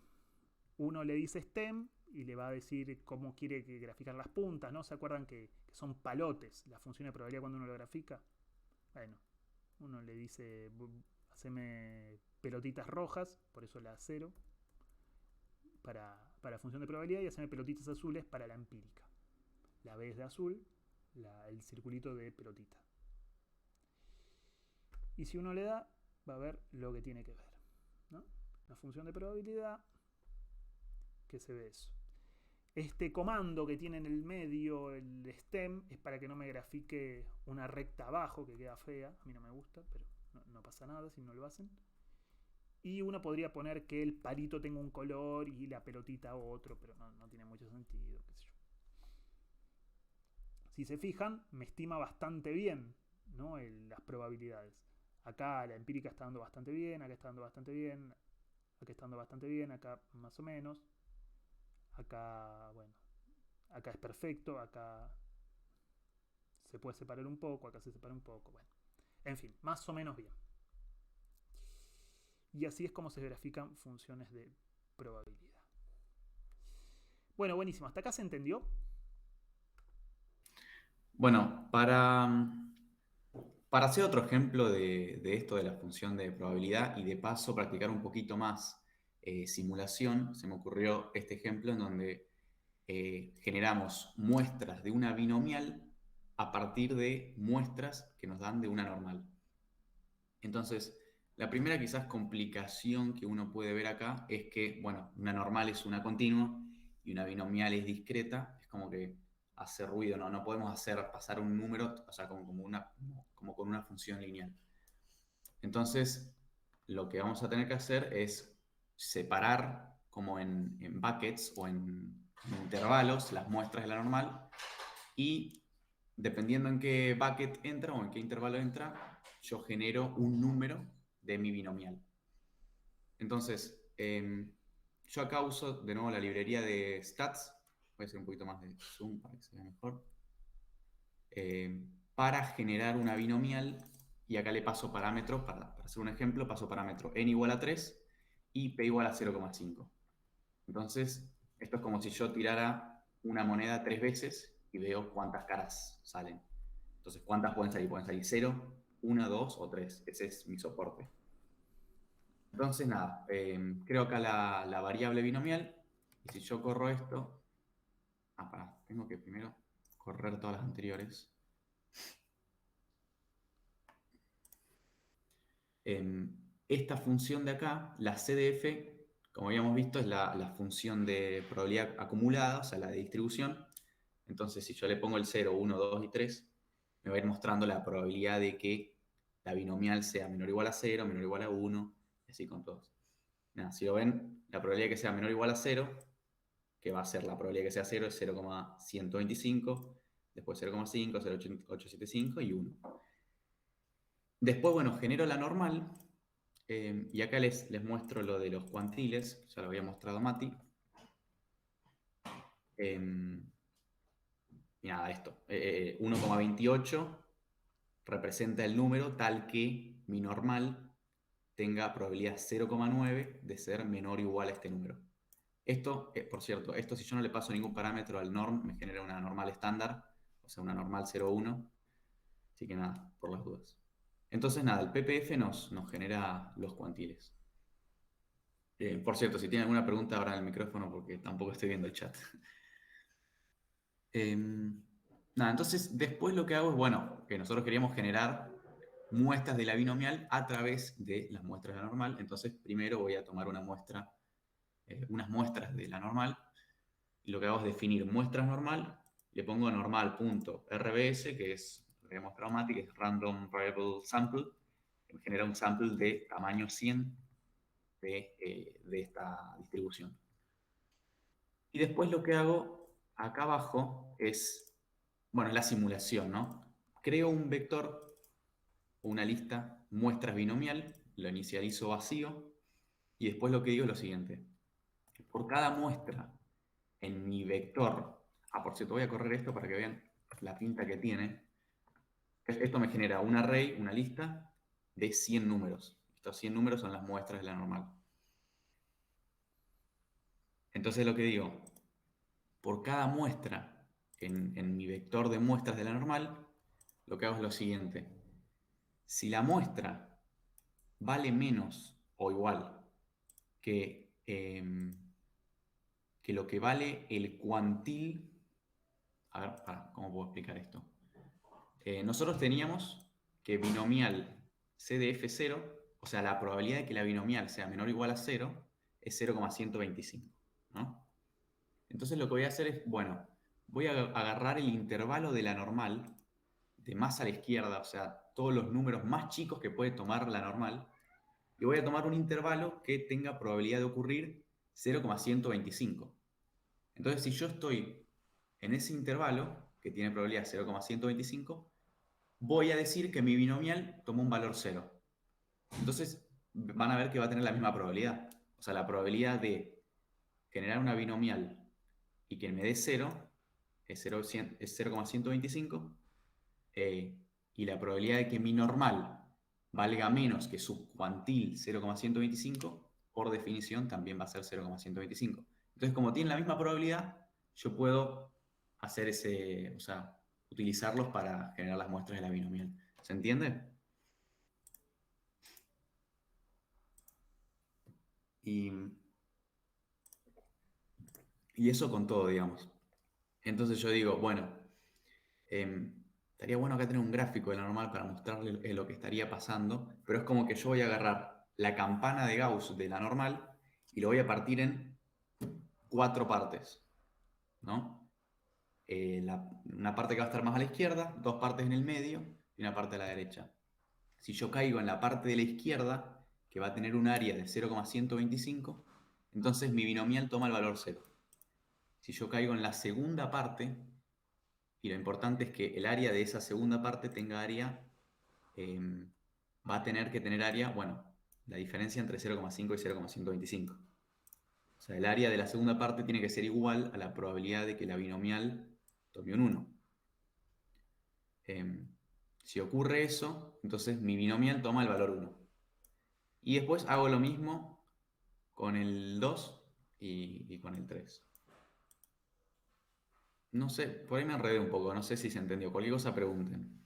Uno le dice stem y le va a decir cómo quiere que graficar las puntas, ¿no? ¿Se acuerdan que son palotes la función de probabilidad cuando uno lo grafica? Bueno, uno le dice, haceme pelotitas rojas, por eso la 0, para la función de probabilidad, y haceme pelotitas azules para la empírica. La B es de azul, el circulito de pelotita. Y si uno le da, va a ver lo que tiene que ver, ¿no? La función de probabilidad, que se ve eso. Este comando que tiene en el medio, el stem, es para que no me grafique una recta abajo que queda fea. A mí no me gusta, pero no pasa nada si no lo hacen. Y uno podría poner que el palito tenga un color y la pelotita otro, pero no tiene mucho sentido, qué sé yo. Si se fijan, me estima bastante bien, ¿no? Las probabilidades. Acá la empírica está dando bastante bien, acá está dando bastante bien, acá está dando bastante bien, acá más o menos. Acá, bueno, acá es perfecto, acá se puede separar un poco, acá se separa un poco, bueno. En fin, más o menos bien. Y así es como se grafican funciones de probabilidad. Bueno, buenísimo. ¿Hasta acá se entendió? Bueno, para hacer otro ejemplo de esto de la función de probabilidad y de paso practicar un poquito más simulación, se me ocurrió este ejemplo en donde generamos muestras de una binomial a partir de muestras que nos dan de una normal. Entonces, la primera quizás complicación que uno puede ver acá es que, bueno, una normal es una continua y una binomial es discreta, es como que hace ruido, no podemos hacer pasar un número, o sea, como con una función lineal. Entonces, lo que vamos a tener que hacer es separar como en buckets o en intervalos las muestras de la normal y dependiendo en qué bucket entra o en qué intervalo entra, yo genero un número de mi binomial. Entonces, yo acá uso de nuevo la librería de stats, voy a hacer un poquito más de zoom para que se vea mejor, para generar una binomial, y acá le paso parámetros, para hacer un ejemplo, paso parámetro n igual a 3 y p igual a 0,5. Entonces, esto es como si yo tirara una moneda 3 veces y veo cuántas caras salen. Entonces, ¿cuántas pueden salir? Pueden salir 0, 1, 2 o 3. Ese es mi soporte. Entonces, nada, creo acá la variable binomial. Y si yo corro esto... tengo que primero correr todas las anteriores. Esta función de acá, la CDF, como habíamos visto, es la función de probabilidad acumulada, o sea, la de distribución. Entonces, si yo le pongo el 0, 1, 2 y 3, me va a ir mostrando la probabilidad de que la binomial sea menor o igual a 0, menor o igual a 1, así con todos. Nada, si lo ven, la probabilidad de que sea menor o igual a 0, que va a ser la probabilidad de que sea 0 es 0,125, después 0,5, 0,875 y 1. Después, bueno, genero la normal, y acá les muestro lo de los cuantiles, ya lo había mostrado Mati. Y nada, esto, 1,28 representa el número tal que mi normal tenga probabilidad 0,9 de ser menor o igual a este número. Esto, por cierto, esto si yo no le paso ningún parámetro al norm, me genera una normal estándar, o sea, una normal 0,1. Así que nada, por las dudas. Entonces nada, el PPF nos genera los cuantiles. Por cierto, si tienen alguna pregunta, abran el micrófono porque tampoco estoy viendo el chat. Nada, entonces después lo que hago es, bueno, que nosotros queríamos generar muestras de la binomial a través de las muestras de la normal. Entonces primero voy a tomar una muestra, unas muestras de la normal, y lo que hago es definir muestras normal, le pongo normal.rbs, que es, lo que había mostrado Mati, que es Random Variable Sample, que me genera un sample de tamaño 100 de esta distribución. Y después lo que hago acá abajo es, bueno, es la simulación, ¿no? Creo un vector o una lista muestras binomial, lo inicializo vacío, y después lo que digo es lo siguiente. Por cada muestra en mi vector, por cierto, voy a correr esto para que vean la pinta que tiene. Esto me genera un array, una lista de 100 números. Estos 100 números son las muestras de la normal. Entonces lo que digo, por cada muestra en mi vector de muestras de la normal, lo que hago es lo siguiente. Si la muestra vale menos o igual que lo que vale el cuantil, a ver, ¿cómo puedo explicar esto? Nosotros teníamos que binomial CDF0, o sea, la probabilidad de que la binomial sea menor o igual a 0 es 0,125, ¿no? Entonces lo que voy a hacer es, bueno, voy a agarrar el intervalo de la normal, de más a la izquierda, o sea, todos los números más chicos que puede tomar la normal, y voy a tomar un intervalo que tenga probabilidad de ocurrir 0,125. Entonces, si yo estoy en ese intervalo, que tiene probabilidad 0,125, voy a decir que mi binomial toma un valor 0. Entonces, van a ver que va a tener la misma probabilidad. O sea, la probabilidad de generar una binomial y que me dé 0 es 0,125, y la probabilidad de que mi normal valga menos que su cuantil 0,125, por definición también va a ser 0,125. Entonces, como tienen la misma probabilidad, yo puedo hacer ese, o sea, utilizarlos para generar las muestras de la binomial. ¿Se entiende? Y eso con todo, digamos. Entonces yo digo, bueno, estaría bueno acá tener un gráfico de la normal para mostrarle lo que estaría pasando, pero es como que yo voy a agarrar la campana de Gauss de la normal y lo voy a partir en 4 partes, ¿no? Una parte que va a estar más a la izquierda, 2 partes en el medio y una parte a la derecha. Si yo caigo en la parte de la izquierda, que va a tener un área de 0,125, entonces mi binomial toma el valor 0. Si yo caigo en la segunda parte, y lo importante es que el área de esa segunda parte tenga área, va a tener que tener área, bueno, la diferencia entre 0,5 y 0,125. O sea, el área de la segunda parte tiene que ser igual a la probabilidad de que la binomial tome un 1. Si ocurre eso, entonces mi binomial toma el valor 1. Y después hago lo mismo con el 2 y con el 3. No sé, por ahí me enredé un poco, no sé si se entendió. Cualquier cosa pregunten.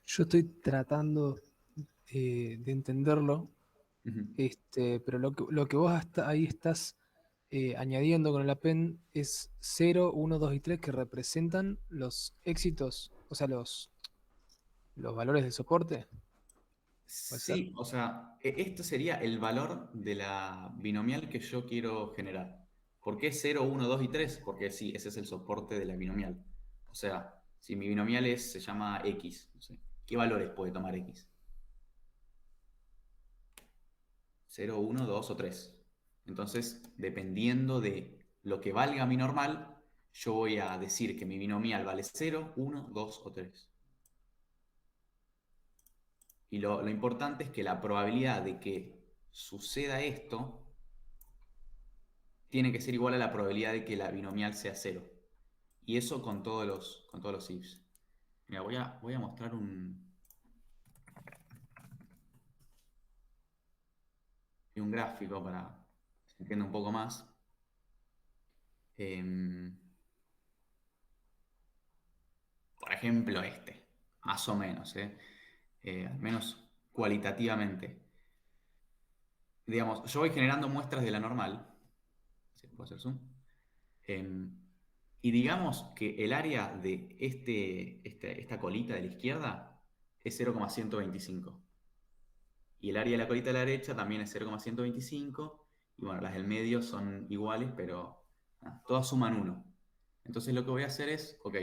Yo estoy tratando de entenderlo, pero lo que vos ahí estás añadiendo con el append es 0, 1, 2 y 3 que representan los éxitos, o sea, los valores de soporte. ¿Puede ser? Sí, o sea, esto sería el valor de la binomial que yo quiero generar. ¿Por qué 0, 1, 2 y 3? Porque sí, ese es el soporte de la binomial. O sea, si mi binomial se llama X, no sé, ¿qué valores puede tomar X? 0, 1, 2 o 3. Entonces, dependiendo de lo que valga mi normal, yo voy a decir que mi binomial vale 0, 1, 2 o 3. Y lo importante es que la probabilidad de que suceda esto tiene que ser igual a la probabilidad de que la binomial sea 0. Y eso con todos los ifs. Mira, voy a mostrar un gráfico para que se entienda un poco más. Por ejemplo, más o menos, al menos cualitativamente. Digamos, yo voy generando muestras de la normal. ¿Se puede hacer zoom? Y digamos que el área de esta colita de la izquierda es 0,125. Y el área de la colita de la derecha también es 0,125. Y bueno, las del medio son iguales, pero todas suman 1. Entonces lo que voy a hacer es, ok,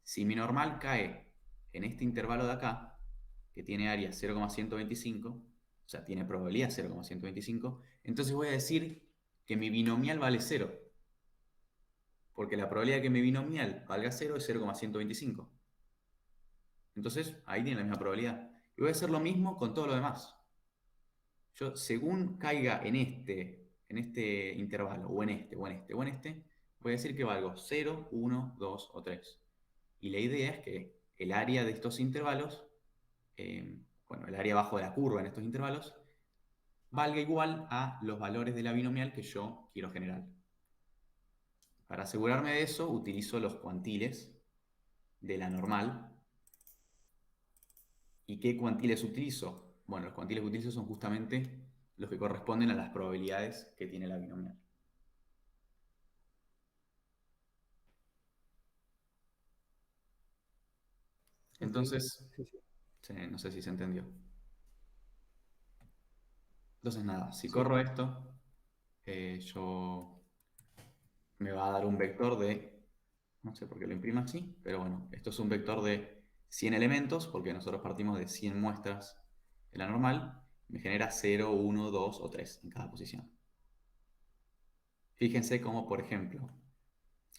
si mi normal cae en este intervalo de acá, que tiene área 0,125, o sea, tiene probabilidad 0,125, entonces voy a decir que mi binomial vale 0. Porque la probabilidad de que mi binomial valga 0 es 0,125. Entonces, ahí tiene la misma probabilidad. Y voy a hacer lo mismo con todo lo demás. Yo, según caiga en este intervalo, o en este, voy a decir que valgo 0, 1, 2 o 3. Y la idea es que el área de estos intervalos, el área abajo de la curva en estos intervalos, valga igual a los valores de la binomial que yo quiero generar. Para asegurarme de eso, utilizo los cuantiles de la normal. ¿Y qué cuantiles utilizo? Bueno, los cuantiles que utilizo son justamente los que corresponden a las probabilidades que tiene la binomial. Entonces, Sí. no sé si se entendió. Entonces nada, si Sí. corro esto, me va a dar un vector de, no sé por qué lo imprimo así, pero bueno, esto es un vector de 100 elementos, porque nosotros partimos de 100 muestras de la normal, me genera 0, 1, 2 o 3 en cada posición. Fíjense cómo, por ejemplo,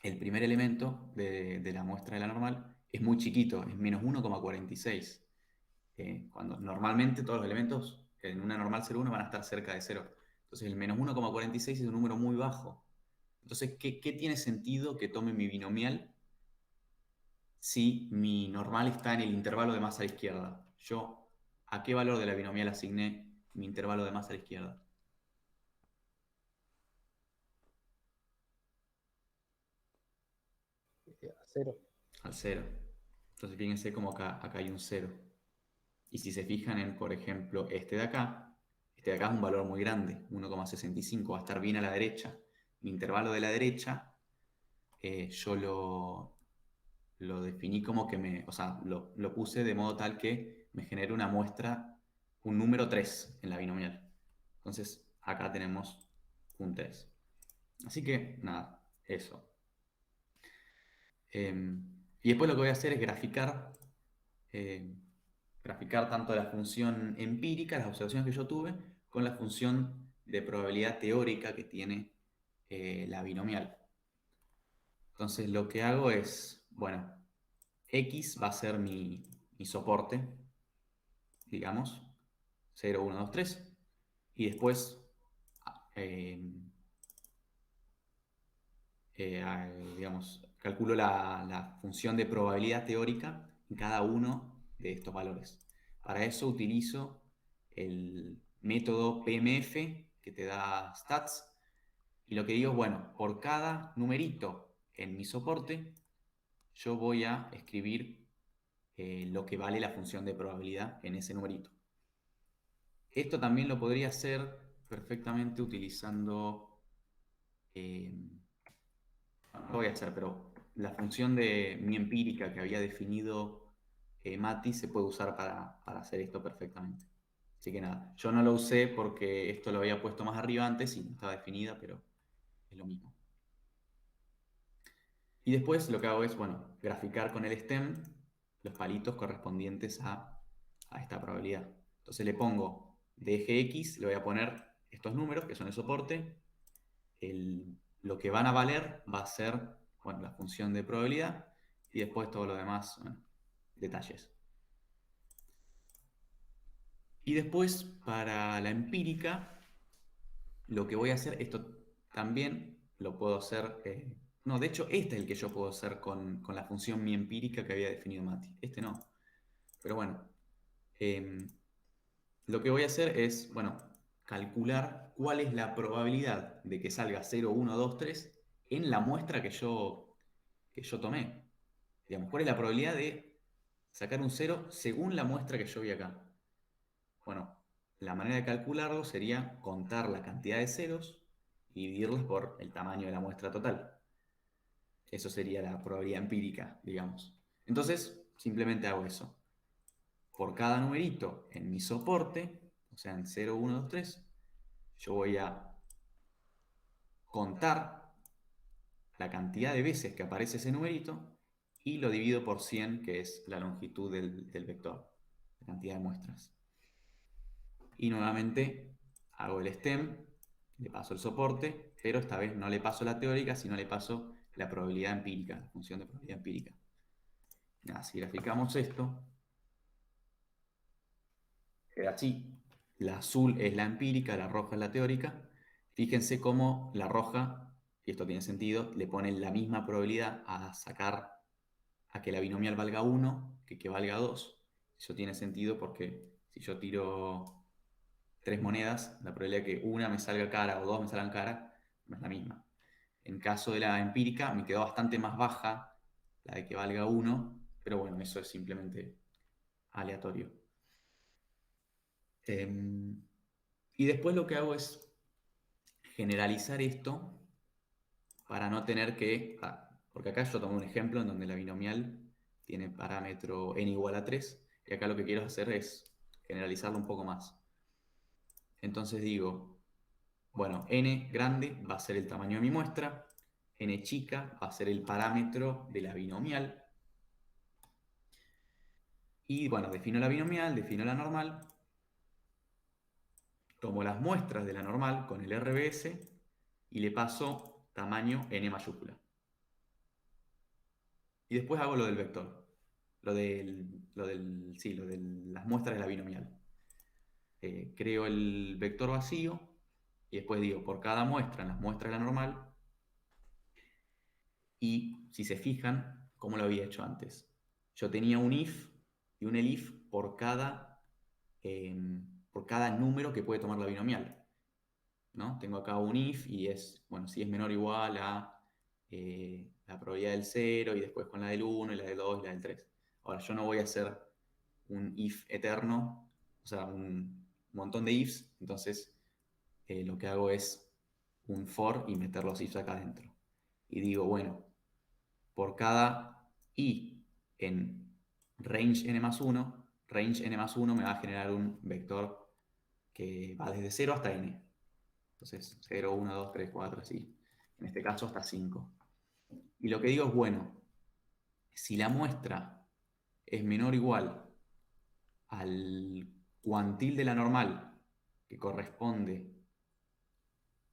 el primer elemento de la muestra de la normal es muy chiquito, es menos 1,46. Cuando normalmente todos los elementos en una normal 0,1 van a estar cerca de 0. Entonces el menos 1,46 es un número muy bajo. Entonces, ¿qué tiene sentido que tome mi binomial si mi normal está en el intervalo de más a la izquierda? Yo, ¿a qué valor de la binomial asigné mi intervalo de más a la izquierda? A 0. Al 0. Entonces fíjense cómo acá hay un 0. Y si se fijan en, por ejemplo, este de acá es un valor muy grande, 1,65, va a estar bien a la derecha. Mi intervalo de la derecha, yo lo definí como que lo puse de modo tal que me genere una muestra, un número 3 en la binomial. Entonces, acá tenemos un 3. Así que, nada, eso. Y después lo que voy a hacer es graficar tanto la función empírica, las observaciones que yo tuve, con la función de probabilidad teórica que tiene la binomial. Entonces lo que hago es, bueno, X va a ser mi soporte, digamos, 0, 1, 2, 3, y después, digamos, calculo la función de probabilidad teórica en cada uno de estos valores. Para eso utilizo el método PMF que te da stats, y lo que digo es, bueno, por cada numerito en mi soporte, yo voy a escribir lo que vale la función de probabilidad en ese numerito. Esto también lo podría hacer perfectamente utilizando, no lo voy a hacer, pero la función de mi empírica que había definido Mati se puede usar para hacer esto perfectamente. Así que nada, yo no lo usé porque esto lo había puesto más arriba antes y no estaba definida, pero es lo mismo. Y después lo que hago es, bueno, graficar con el stem los palitos correspondientes a esta probabilidad. Entonces le pongo de eje X, le voy a poner estos números, que son el soporte, lo que van a valer va a ser, bueno, la función de probabilidad y después todo lo demás, bueno, detalles. Y después, para la empírica, lo que voy a hacer, esto también lo puedo hacer, no, de hecho, este es el que yo puedo hacer con la función mi empírica que había definido Mati. Este no. Pero bueno, lo que voy a hacer es, bueno, calcular cuál es la probabilidad de que salga 0, 1, 2, 3 en la muestra que yo tomé. Digamos, ¿cuál es la probabilidad de sacar un 0 según la muestra que yo vi acá? Bueno, la manera de calcularlo sería contar la cantidad de ceros y dividirlos por el tamaño de la muestra total. Eso sería la probabilidad empírica, digamos. Entonces, simplemente hago eso. Por cada numerito en mi soporte, o sea, en 0, 1, 2, 3, yo voy a contar la cantidad de veces que aparece ese numerito y lo divido por 100, que es la longitud del vector, la cantidad de muestras. Y nuevamente hago el stem, le paso el soporte, pero esta vez no le paso la teórica, sino le paso la probabilidad empírica, la función de probabilidad empírica. Nada, si graficamos esto, queda así. La azul es la empírica, la roja es la teórica. Fíjense cómo la roja, y esto tiene sentido, le pone la misma probabilidad a sacar a que la binomial valga 1 que valga 2. Eso tiene sentido porque si yo tiro 3 monedas, la probabilidad de que una me salga cara o 2 me salgan cara no es la misma. En caso de la empírica me quedó bastante más baja la de que valga 1, pero bueno, eso es simplemente aleatorio. Y después lo que hago es generalizar esto para no tener que... porque acá yo tomé un ejemplo en donde la binomial tiene parámetro n igual a 3, y acá lo que quiero hacer es generalizarlo un poco más. Entonces digo, bueno, n grande va a ser el tamaño de mi muestra, n chica va a ser el parámetro de la binomial, y bueno, defino la binomial, defino la normal, tomo las muestras de la normal con el RBS y le paso tamaño n mayúscula. Y después hago lo del vector, lo de las muestras de la binomial. Creo el vector vacío y después digo por cada muestra en las muestras de la normal. Y si se fijan, ¿cómo lo había hecho antes? Yo tenía un if y un elif por cada número que puede tomar la binomial, ¿no? Tengo acá un if y es, bueno, si es menor o igual a la probabilidad del 0 y después con la del 1 y la del 2 y la del 3. Ahora, yo no voy a hacer un if eterno, o sea, un montón de ifs, entonces lo que hago es un for y meter los ifs acá adentro. Y digo, bueno, por cada i en range n+1, range n+1 me va a generar un vector que va desde 0 hasta n. Entonces, 0, 1, 2, 3, 4, así. En este caso hasta 5. Y lo que digo es, bueno, si la muestra es menor o igual al cuantil de la normal, que corresponde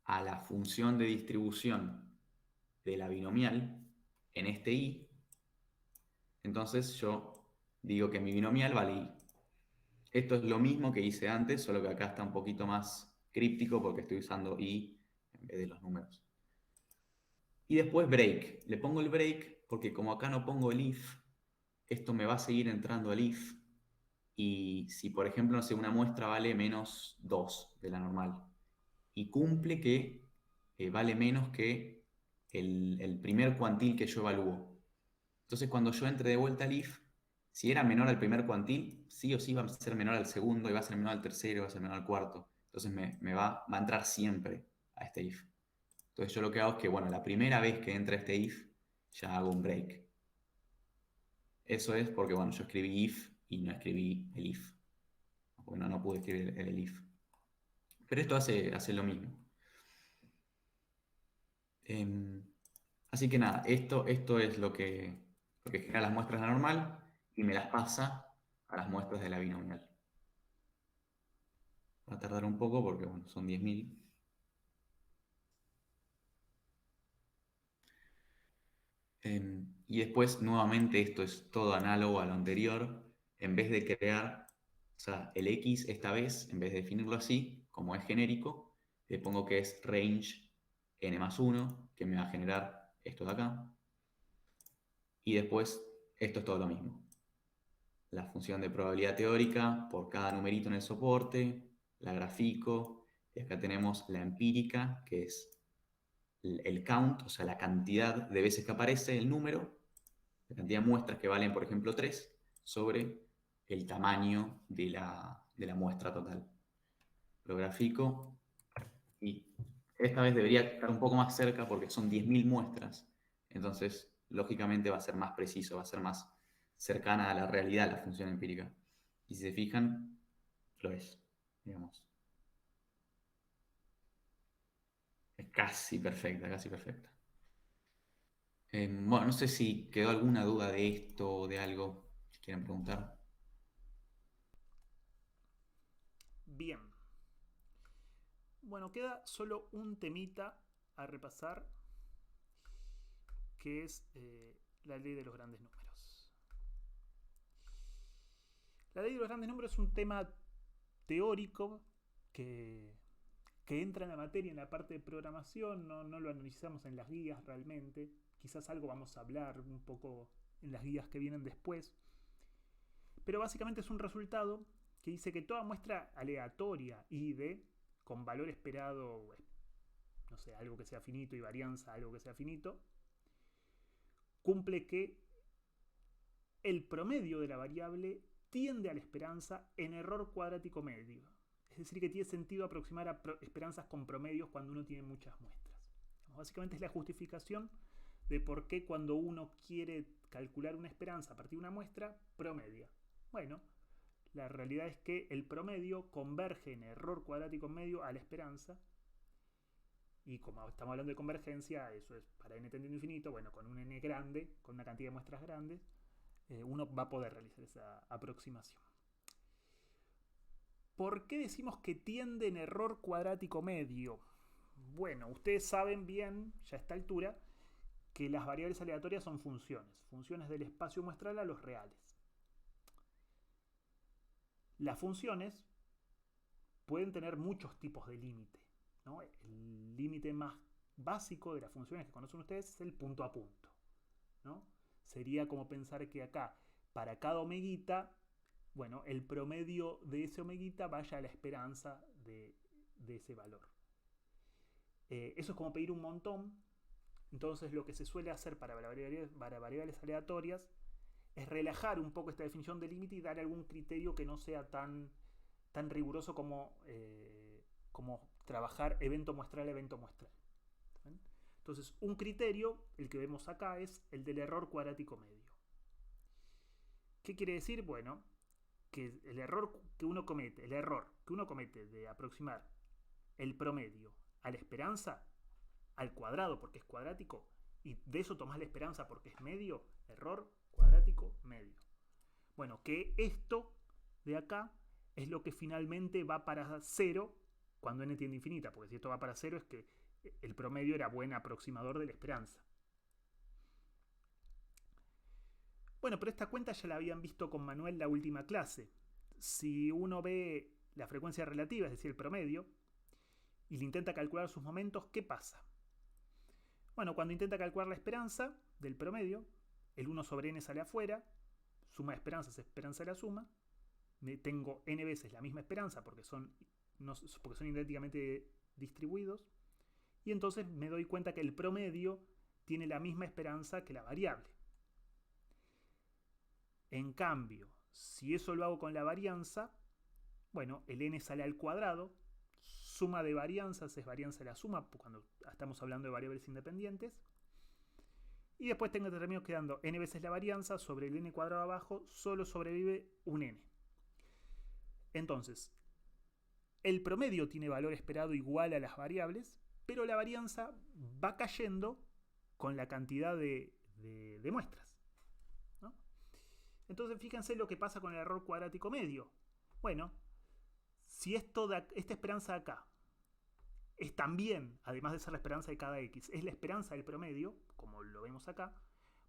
a la función de distribución de la binomial en este i, entonces yo digo que mi binomial vale i. Esto es lo mismo que hice antes, solo que acá está un poquito más críptico porque estoy usando i en vez de los números. Y después break. Le pongo el break porque como acá no pongo el if, esto me va a seguir entrando al if. Y si, por ejemplo, no sé, una muestra vale menos 2 de la normal y cumple que vale menos que el primer cuantil que yo evalúo. Entonces, cuando yo entre de vuelta al if, si era menor al primer cuantil, sí o sí va a ser menor al segundo, y va a ser menor al tercero, y va a ser menor al cuarto. Entonces me va a entrar siempre a este if. Entonces yo lo que hago es que, bueno, la primera vez que entra este if, ya hago un break. Eso es porque, bueno, yo escribí if y no escribí el if. Bueno, no pude escribir el if. Pero esto hace lo mismo. Así que nada, esto es lo que genera las muestras de la normal y me las pasa a las muestras de la binomial. Va a tardar un poco porque, bueno, son 10.000. Y después, nuevamente, esto es todo análogo a lo anterior. En vez de crear, o sea, el X esta vez, en vez de definirlo así, como es genérico, le pongo que es range n+1, que me va a generar esto de acá. Y después, esto es todo lo mismo. La función de probabilidad teórica por cada numerito en el soporte, la grafico, y acá tenemos la empírica, que es el count, o sea, la cantidad de veces que aparece el número, la cantidad de muestras que valen, por ejemplo, 3, sobre el tamaño de la muestra total. Lo grafico y esta vez debería estar un poco más cerca porque son 10.000 muestras. Entonces, lógicamente va a ser más preciso, va a ser más cercana a la realidad la función empírica. Y si se fijan, lo es, digamos. Es casi perfecta, casi perfecta. Bueno, no sé si quedó alguna duda de esto o de algo que quieren preguntar. Bien. Bueno, queda solo un temita a repasar, que es la ley de los grandes números. La ley de los grandes números es un tema teórico que, que entra en la materia, en la parte de programación, no lo analizamos en las guías realmente. Quizás algo vamos a hablar un poco en las guías que vienen después. Pero básicamente es un resultado que dice que toda muestra aleatoria ID con valor esperado, no sé, algo que sea finito y varianza algo que sea finito, cumple que el promedio de la variable tiende a la esperanza en error cuadrático medio. Es decir, que tiene sentido aproximar a esperanzas con promedios cuando uno tiene muchas muestras. Básicamente es la justificación de por qué cuando uno quiere calcular una esperanza a partir de una muestra, promedia. Bueno, la realidad es que el promedio converge en error cuadrático medio a la esperanza. Y como estamos hablando de convergencia, eso es para n tendiendo a infinito, bueno, con un n grande, con una cantidad de muestras grandes, uno va a poder realizar esa aproximación. ¿Por qué decimos que tiende en error cuadrático medio? Bueno, ustedes saben bien, ya a esta altura, que las variables aleatorias son funciones del espacio muestral a los reales. Las funciones pueden tener muchos tipos de límite, ¿no? El límite más básico de las funciones que conocen ustedes es el punto a punto, ¿no? Sería como pensar que acá, para cada omeguita, bueno, el promedio de ese omeguita vaya a la esperanza de ese valor. Eso es como pedir un montón. Entonces lo que se suele hacer para variables aleatorias es relajar un poco esta definición de límite y dar algún criterio que no sea tan riguroso como trabajar evento muestral a evento muestral. ¿Ven? Entonces un criterio, el que vemos acá, es el del error cuadrático medio. ¿Qué quiere decir? Bueno, que el error que uno comete de aproximar el promedio a la esperanza al cuadrado porque es cuadrático y de eso tomás la esperanza porque es medio, error cuadrático medio. Bueno, que esto de acá es lo que finalmente va para 0 cuando n tiende a infinita, porque si esto va para 0 es que el promedio era buen aproximador de la esperanza. Bueno, pero esta cuenta ya la habían visto con Manuel la última clase. Si uno ve la frecuencia relativa, es decir, el promedio, y le intenta calcular sus momentos, ¿qué pasa? Bueno, cuando intenta calcular la esperanza del promedio, el 1 sobre n sale afuera, suma de esperanzas es esperanza de la suma, tengo n veces la misma esperanza porque son idénticamente distribuidos, y entonces me doy cuenta que el promedio tiene la misma esperanza que la variable. En cambio, si eso lo hago con la varianza, bueno, el n sale al cuadrado, suma de varianzas es varianza de la suma cuando estamos hablando de variables independientes, y después tengo términos quedando n veces la varianza sobre el n cuadrado abajo, solo sobrevive un n. Entonces, el promedio tiene valor esperado igual a las variables, pero la varianza va cayendo con la cantidad de muestras, ¿no? Entonces fíjense lo que pasa con el error cuadrático medio. Bueno, Si esta esperanza de acá es también, además de ser la esperanza de cada X, es la esperanza del promedio, como lo vemos acá,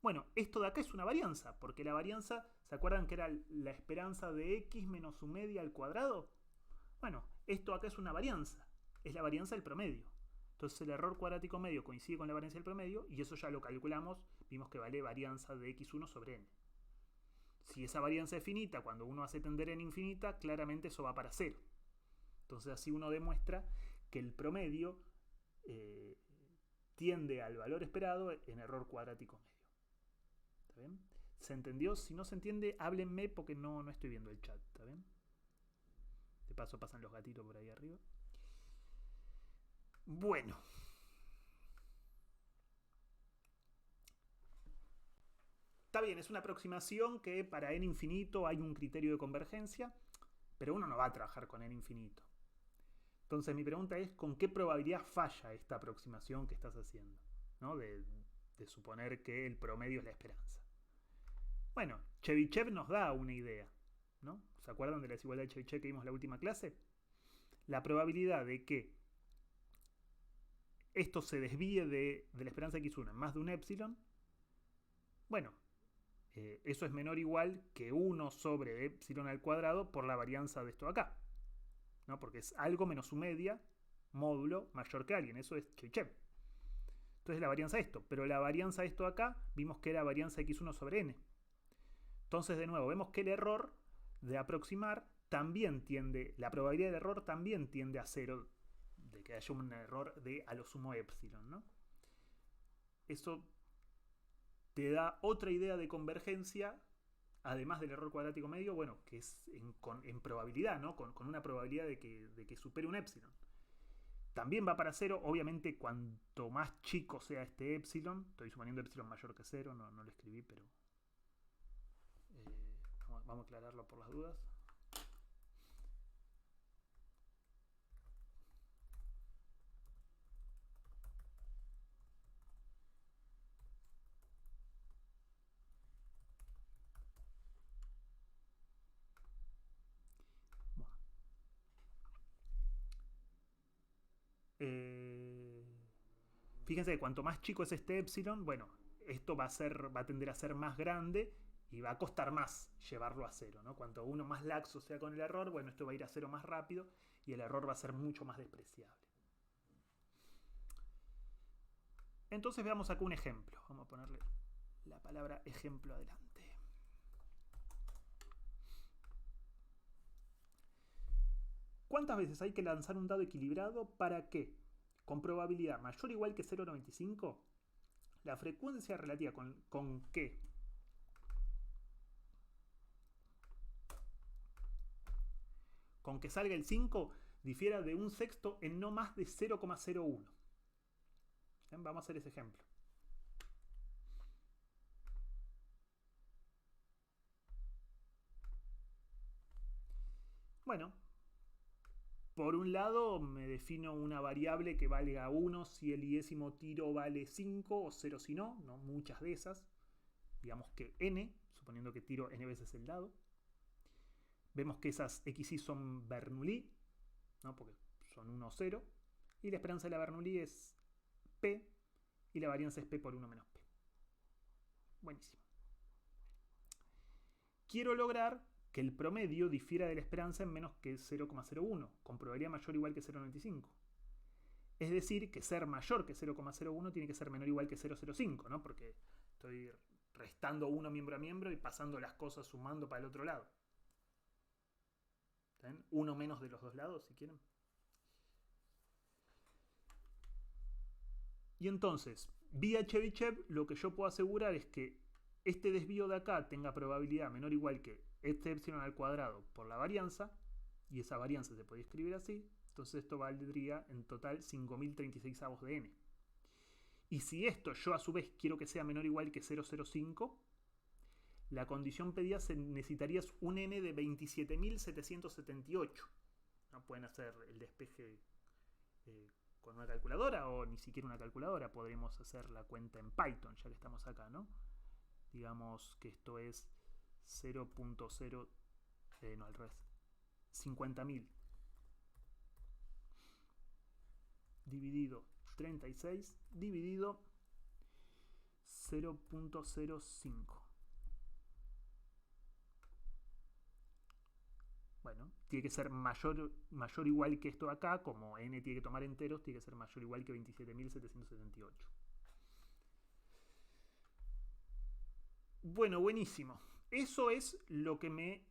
bueno, esto de acá es una varianza, porque la varianza, ¿se acuerdan que era la esperanza de X menos su media al cuadrado? Bueno, esto acá es una varianza, es la varianza del promedio. Entonces el error cuadrático medio coincide con la varianza del promedio y eso ya lo calculamos, vimos que vale varianza de x1 sobre n. Si esa varianza es finita, cuando uno hace tender en infinita, claramente eso va para 0. Entonces así uno demuestra que el promedio tiende al valor esperado en error cuadrático medio. ¿Está bien? ¿Se entendió? Si no se entiende, háblenme porque no estoy viendo el chat. ¿Está bien? De paso pasan los gatitos por ahí arriba. Bueno. Está bien, es una aproximación que para n infinito hay un criterio de convergencia, pero uno no va a trabajar con n infinito. Entonces mi pregunta es, ¿con qué probabilidad falla esta aproximación que estás haciendo? ¿No? De suponer que el promedio es la esperanza. Bueno, Chebyshev nos da una idea, ¿no? ¿Se acuerdan de la desigualdad de Chebyshev que vimos en la última clase? La probabilidad de que esto se desvíe de la esperanza x1 en más de un epsilon, bueno, eso es menor o igual que 1 sobre epsilon al cuadrado por la varianza de esto acá, ¿no? Porque es algo menos su media, módulo, mayor que alguien, eso es Chebyshev. Entonces la varianza de esto, pero la varianza de esto acá, vimos que era varianza x1 sobre n. Entonces de nuevo, vemos que el error de aproximar también tiende, la probabilidad del error también tiende a 0, de que haya un error de a lo sumo epsilon, ¿no? Eso te da otra idea de convergencia, además del error cuadrático medio, bueno, que es en probabilidad, ¿no? Con una probabilidad de que supere un epsilon. También va para 0, obviamente cuanto más chico sea este epsilon, estoy suponiendo epsilon mayor que 0, no lo escribí, pero vamos a aclararlo por las dudas. Fíjense que cuanto más chico es este epsilon, bueno, esto va a tender a ser más grande y va a costar más llevarlo a 0, ¿no? Cuanto uno más laxo sea con el error, bueno, esto va a ir a 0 más rápido y el error va a ser mucho más despreciable. Entonces veamos acá un ejemplo. Vamos a ponerle la palabra ejemplo adelante. ¿Cuántas veces hay que lanzar un dado equilibrado para que, con probabilidad mayor o igual que 0,95, la frecuencia relativa con que salga el 5 difiera de un sexto en no más de 0,01? Vamos a hacer ese ejemplo. Bueno, por un lado me defino una variable que valga 1 si el iésimo tiro vale 5 o 0 si no, muchas de esas. Digamos que n, suponiendo que tiro n veces el dado. Vemos que esas xy son Bernoulli, ¿no? Porque son 1 o 0. Y la esperanza de la Bernoulli es p y la varianza es p por 1 menos p. Buenísimo. Quiero lograr que el promedio difiera de la esperanza en menos que 0,01, con probabilidad mayor o igual que 0,95. Es decir, que ser mayor que 0,01 tiene que ser menor o igual que 0,05, ¿no? Porque estoy restando uno miembro a miembro y pasando las cosas sumando para el otro lado. ¿Ven? Uno menos de los dos lados, si quieren. Y entonces, vía Chebyshev, lo que yo puedo asegurar es que este desvío de acá tenga probabilidad menor o igual que este epsilon al cuadrado por la varianza, y esa varianza se puede escribir así, entonces esto valdría en total 5036avos de n. Y si esto yo a su vez quiero que sea menor o igual que 0,05, la condición pedida necesitaría un n de 27.778. ¿No? Pueden hacer el despeje con una calculadora o ni siquiera una calculadora. Podremos hacer la cuenta en Python, ya que estamos acá, ¿no? Digamos que esto es 0.0, no, al revés, 50.000 dividido 36 dividido 0.05. Bueno, tiene que ser mayor o igual que esto de acá, como n tiene que tomar enteros, tiene que ser mayor o igual que 27.778. Bueno, buenísimo. Eso es lo que me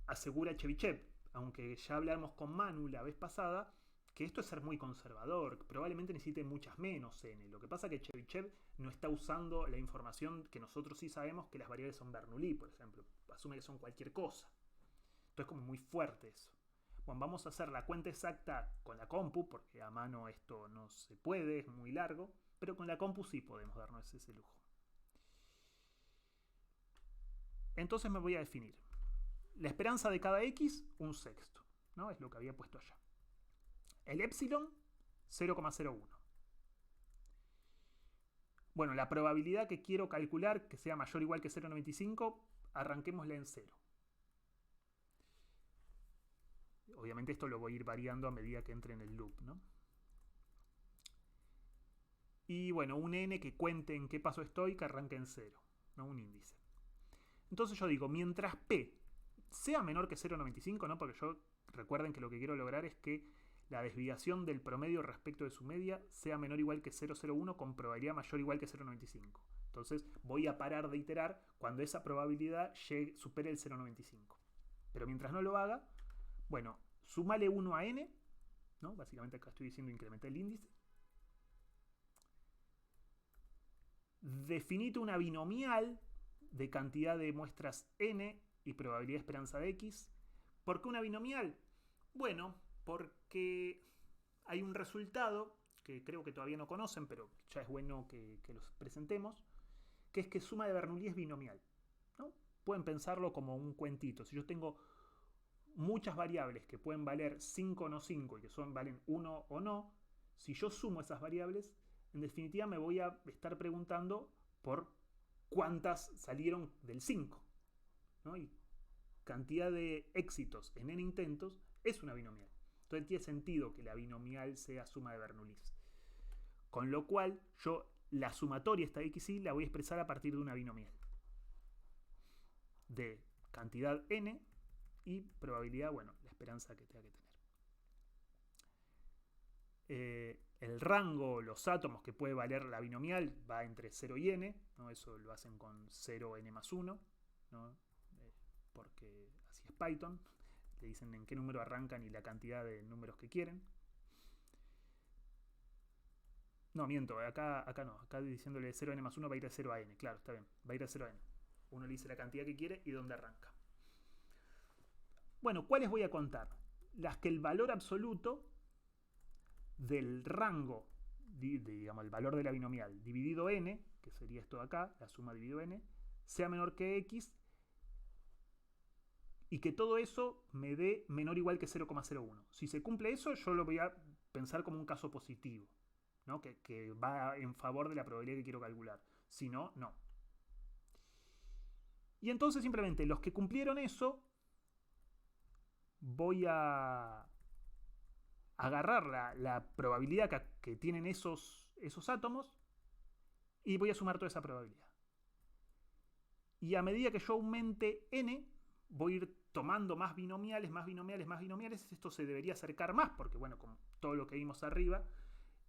asegura Chebyshev, aunque ya hablamos con Manu la vez pasada, que esto es ser muy conservador, probablemente necesite muchas menos n. Lo que pasa es que Chebyshev no está usando la información que nosotros sí sabemos, que las variables son Bernoulli, por ejemplo. Asume que son cualquier cosa. Entonces es como muy fuerte eso. Bueno, vamos a hacer la cuenta exacta con la compu, porque a mano esto no se puede, es muy largo, pero con la compu sí podemos darnos ese lujo. Entonces me voy a definir la esperanza de cada x, 1/6, ¿no? Es lo que había puesto allá. El epsilon, 0,01. Bueno, la probabilidad que quiero calcular, que sea mayor o igual que 0,95, arranquémosla en 0. Obviamente esto lo voy a ir variando a medida que entre en el loop, ¿no? Y bueno, un n que cuente en qué paso estoy, que arranque en 0, ¿no? Un índice. Entonces yo digo, mientras p sea menor que 0,95, ¿no? Porque yo, recuerden que lo que quiero lograr es que la desviación del promedio respecto de su media sea menor o igual que 0,01 con probabilidad mayor o igual que 0,95. Entonces voy a parar de iterar cuando esa probabilidad supere el 0,95. Pero mientras no lo haga, bueno, súmale 1 a n, ¿no? Básicamente acá estoy diciendo incrementar el índice. Definite una binomial de cantidad de muestras n y probabilidad de esperanza de x. ¿Por qué una binomial? Bueno, porque hay un resultado que creo que todavía no conocen, pero ya es bueno que los presentemos, que es que suma de Bernoulli es binomial, ¿no? Pueden pensarlo como un cuentito. Si yo tengo muchas variables que pueden valer 5 o no 5 y que valen 1 o no, si yo sumo esas variables, en definitiva me voy a estar preguntando por cuántas salieron del 5, ¿no? Y cantidad de éxitos en n intentos es una binomial. Entonces tiene sentido que la binomial sea suma de Bernoulli. Con lo cual yo la sumatoria esta x y la voy a expresar a partir de una binomial de cantidad n y probabilidad, bueno, la esperanza que tenga que tener. El rango, los átomos que puede valer la binomial va entre 0 y n, ¿no? Eso lo hacen con 0n más 1, ¿no? Porque así es Python. Le dicen en qué número arrancan y la cantidad de números que quieren. No, miento, acá no. Acá diciéndole 0n más 1 va a ir de 0 a n. Claro, está bien. Va a ir de 0 a n. Uno le dice la cantidad que quiere y dónde arranca. Bueno, ¿cuáles voy a contar? Las que el valor absoluto del rango, digamos, el valor de la binomial dividido n, que sería esto de acá, la suma dividido n, sea menor que x, y que todo eso me dé menor o igual que 0,01. Si se cumple eso, yo lo voy a pensar como un caso positivo, ¿no? Que va en favor de la probabilidad que quiero calcular. Si no, no. Y entonces simplemente los que cumplieron eso, voy a agarrar la probabilidad que tienen esos átomos y voy a sumar toda esa probabilidad. Y a medida que yo aumente n, voy a ir tomando más binomiales, más binomiales, más binomiales. Esto se debería acercar más porque, bueno, como todo lo que vimos arriba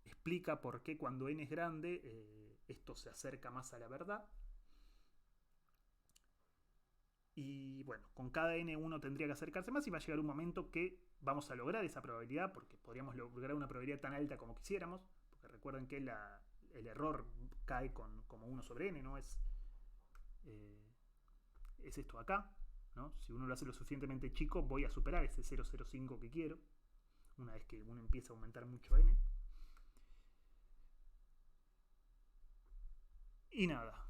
explica por qué cuando n es grande esto se acerca más a la verdad. Y bueno, con cada n uno tendría que acercarse más y va a llegar un momento que vamos a lograr esa probabilidad, porque podríamos lograr una probabilidad tan alta como quisiéramos, porque recuerden que el error cae como 1 sobre n, ¿no? Es esto acá, ¿no? Si uno lo hace lo suficientemente chico, voy a superar ese 0,05 que quiero, una vez que uno empieza a aumentar mucho n. Y nada.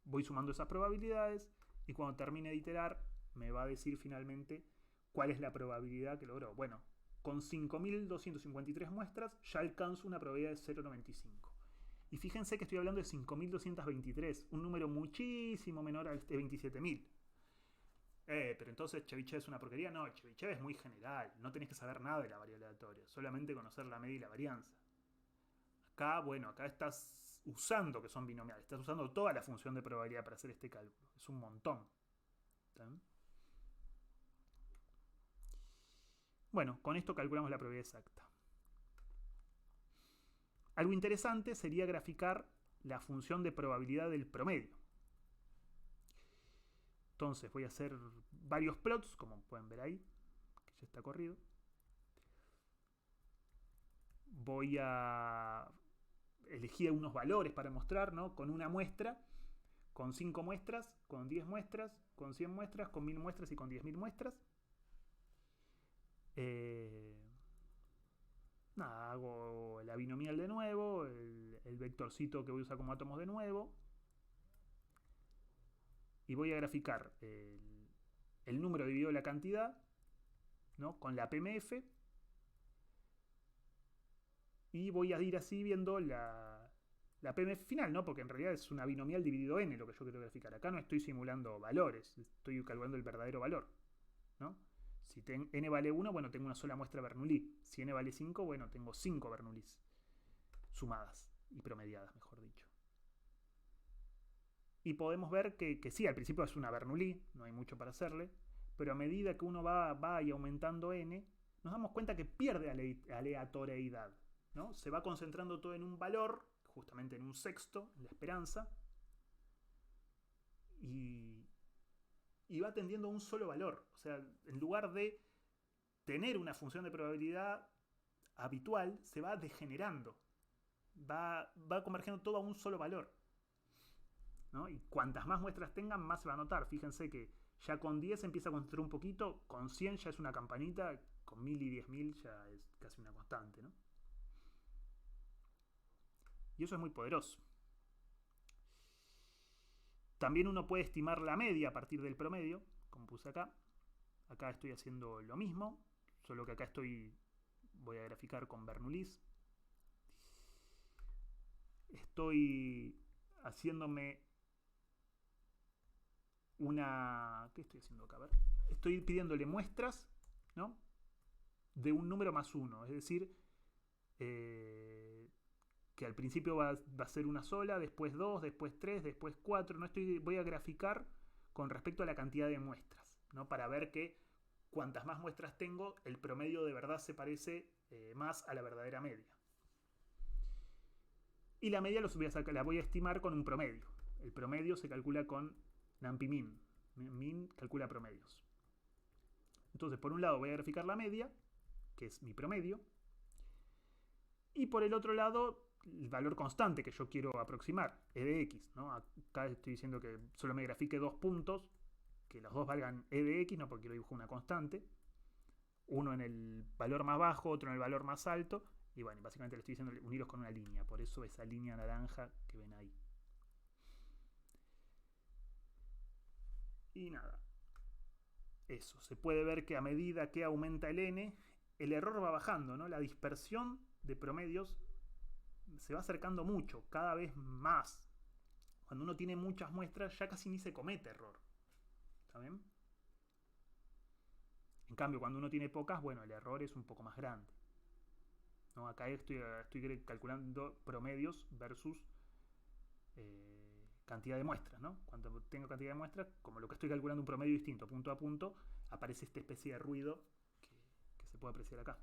Voy sumando esas probabilidades y cuando termine de iterar me va a decir finalmente cuál es la probabilidad que logró. Bueno, con 5.253 muestras ya alcanzo una probabilidad de 0,95. Y fíjense que estoy hablando de 5.223, un número muchísimo menor al de 27.000. Pero entonces Chebyshev es una porquería. No, Chebyshev es muy general. No tenés que saber nada de la variable aleatoria. Solamente conocer la media y la varianza. Acá, bueno, acá estás usando que son binomiales. Estás usando toda la función de probabilidad para hacer este cálculo. Es un montón. ¿Está bien? Bueno, con esto calculamos la probabilidad exacta. Algo interesante sería graficar la función de probabilidad del promedio. Entonces voy a hacer varios plots, como pueden ver ahí, que ya está corrido. Voy a elegir unos valores para mostrar, ¿no? Con una muestra, con 5 muestras, con 10 muestras, con 100 muestras, con 1000 muestras y con 10.000 muestras. Nada, hago la binomial de nuevo, el vectorcito que voy a usar como átomos de nuevo. Y voy a graficar el número dividido la cantidad, ¿no? Con la PMF. Y voy a ir así viendo la PMF final, ¿no? Porque en realidad es una binomial dividido n lo que yo quiero graficar. Acá no estoy simulando valores, estoy calculando el verdadero valor, ¿no? Si n vale 1, bueno, tengo una sola muestra Bernoulli. Si n vale 5, bueno, tengo 5 Bernoullis sumadas y promediadas, mejor dicho. Y podemos ver que sí, al principio es una Bernoulli, no hay mucho para hacerle, pero a medida que uno va y aumentando n, nos damos cuenta que pierde aleatoriedad, ¿no? Se va concentrando todo en un valor, justamente en un sexto, en la esperanza, y va tendiendo a un solo valor. O sea, en lugar de tener una función de probabilidad habitual, se va degenerando. Va convergiendo todo a un solo valor, ¿no? Y cuantas más muestras tengan, más se va a notar. Fíjense que ya con 10 empieza a construir un poquito, con 100 ya es una campanita, con 1000 y 10.000 ya es casi una constante, ¿no? Y eso es muy poderoso. También uno puede estimar la media a partir del promedio, como puse acá. Acá estoy haciendo lo mismo, solo que acá voy a graficar con Bernoullis. Estoy haciéndome ¿qué estoy haciendo acá? A ver. Estoy pidiéndole muestras, ¿no? De un número más 1, es decir, que al principio va a ser una sola, después 2, después 3, después 4. Voy a graficar con respecto a la cantidad de muestras, ¿no? Para ver que cuantas más muestras tengo, el promedio de verdad se parece más a la verdadera media. Y la media la voy a estimar con un promedio. El promedio se calcula con NumPy-Min. Min calcula promedios. Entonces, por un lado voy a graficar la media, que es mi promedio. Y por el otro lado, el valor constante que yo quiero aproximar, e de x, ¿no? Acá estoy diciendo que solo me grafique 2 puntos, que los dos valgan e de x, no porque quiero dibujar una constante. Uno en el valor más bajo, otro en el valor más alto. Y bueno, básicamente le estoy diciendo unirlos con una línea. Por eso esa línea naranja que ven ahí. Y nada. Eso. Se puede ver que a medida que aumenta el n, el error va bajando, ¿no? La dispersión de promedios se va acercando mucho, cada vez más. Cuando uno tiene muchas muestras, ya casi ni se comete error. ¿Está bien? En cambio, cuando uno tiene pocas, bueno, el error es un poco más grande, ¿no? Acá estoy calculando promedios versus cantidad de muestras, ¿no? Cuando tengo cantidad de muestras, como lo que estoy calculando un promedio distinto punto a punto, aparece esta especie de ruido que se puede apreciar acá.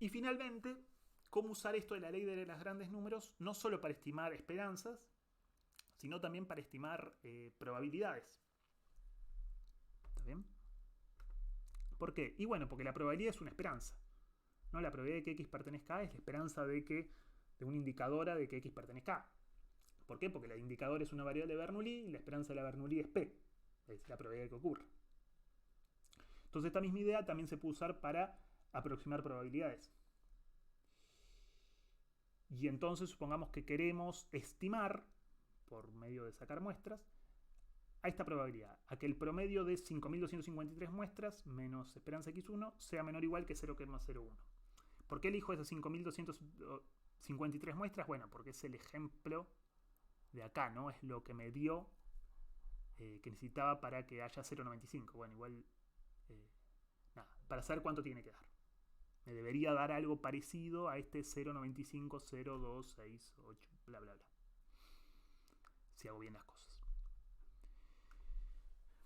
Y finalmente, cómo usar esto de la ley de los grandes números, no solo para estimar esperanzas, sino también para estimar probabilidades. ¿Está bien? ¿Por qué? Y bueno, porque la probabilidad es una esperanza, ¿no? La probabilidad de que x pertenezca a es la esperanza de una indicadora de que x pertenezca a. ¿Por qué? Porque la indicadora es una variable de Bernoulli y la esperanza de la Bernoulli es p. Es la probabilidad de que ocurra. Entonces esta misma idea también se puede usar para aproximar probabilidades. Y entonces supongamos que queremos estimar, por medio de sacar muestras, a esta probabilidad, a que el promedio de 5.253 muestras menos esperanza x1 sea menor o igual que 0,01. ¿Por qué elijo esas 5.253 muestras? Bueno, porque es el ejemplo de acá, ¿no? Es lo que me dio que necesitaba para que haya 0.95. Bueno, igual, nada, para saber cuánto tiene que dar. Me debería dar algo parecido a este 0.95, 0.268, bla, bla, bla. Si hago bien las cosas.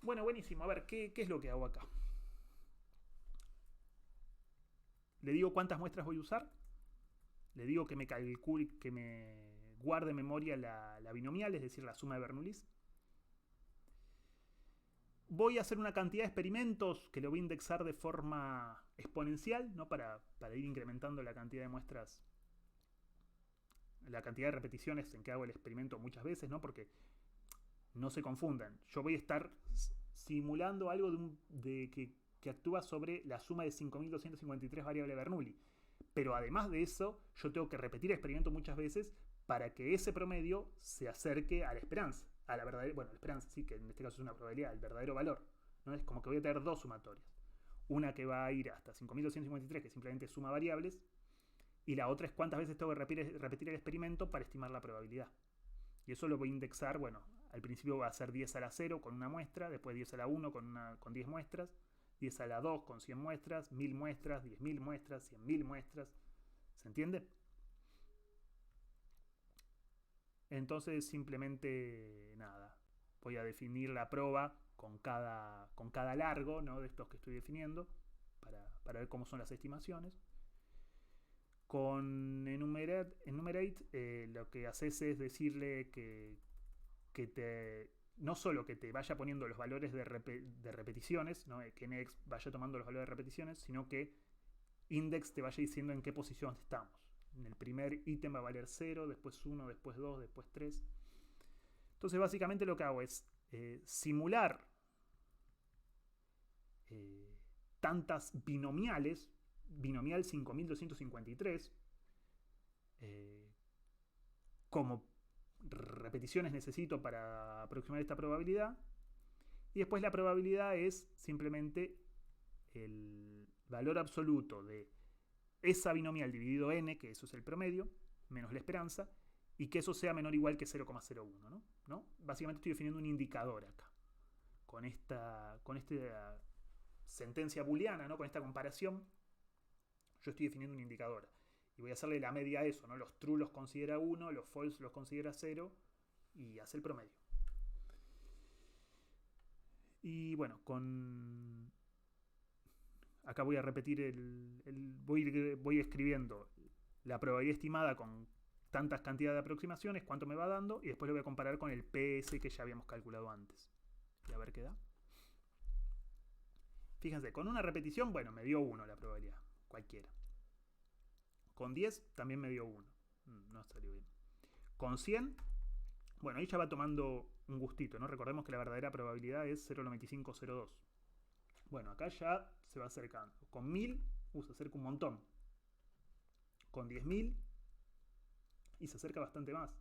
Bueno, buenísimo. A ver, ¿qué es lo que hago acá? Le digo cuántas muestras voy a usar. Le digo que me calcule, que me guarde en memoria la binomial, es decir, la suma de Bernoulli. Voy a hacer una cantidad de experimentos que lo voy a indexar de forma exponencial, ¿no? Para ir incrementando la cantidad de muestras, la cantidad de repeticiones en que hago el experimento muchas veces, ¿no? Porque no se confundan. Yo voy a estar simulando algo que actúa sobre la suma de 5.253 variables de Bernoulli. Pero además de eso, yo tengo que repetir el experimento muchas veces para que ese promedio se acerque a la esperanza. A la verdadera, bueno, la esperanza sí, que en este caso es una probabilidad, el verdadero valor. ¿No? Es como que voy a tener dos sumatorias. Una que va a ir hasta 5.253, que simplemente suma variables. Y la otra es cuántas veces tengo que repetir el experimento para estimar la probabilidad. Y eso lo voy a indexar, bueno, al principio va a ser 10 a la 0 con una muestra, después 10 a la 1 con 10 muestras, 10 a la 2 con 100 muestras, 1000 muestras, 10.000 muestras, 100.000 muestras. ¿Se entiende? Entonces simplemente nada, voy a definir la prueba con cada largo, ¿no? De estos que estoy definiendo para ver cómo son las estimaciones. Con enumerate lo que haces es decirle que no solo que te vaya poniendo los valores de repeticiones, ¿no? Que next vaya tomando los valores de repeticiones, sino que index te vaya diciendo en qué posición estamos. En el primer ítem va a valer 0, después 1, después 2, después 3. Entonces básicamente lo que hago es simular tantas binomiales, binomial 5253, como repeticiones necesito para aproximar esta probabilidad. Y después la probabilidad es simplemente el valor absoluto de esa binomial dividido n, que eso es el promedio, menos la esperanza, y que eso sea menor o igual que 0,01, ¿no? Básicamente estoy definiendo un indicador acá. Con esta sentencia booleana, ¿no? Con esta comparación, yo estoy definiendo un indicador. Y voy a hacerle la media a eso, ¿no? Los true los considera 1, los false los considera 0, y hace el promedio. Y bueno, acá voy a repetir voy escribiendo la probabilidad estimada con tantas cantidades de aproximaciones, cuánto me va dando, y después lo voy a comparar con el PS que ya habíamos calculado antes. Y a ver qué da. Fíjense, con una repetición, bueno, me dio 1 la probabilidad, cualquiera. Con 10 también me dio 1. No salió bien. Con 100, bueno, ahí ya va tomando un gustito, ¿no? Recordemos que la verdadera probabilidad es 0.9502. Bueno, acá ya se va acercando. Con 1000, se acerca un montón. Con 10.000, y se acerca bastante más.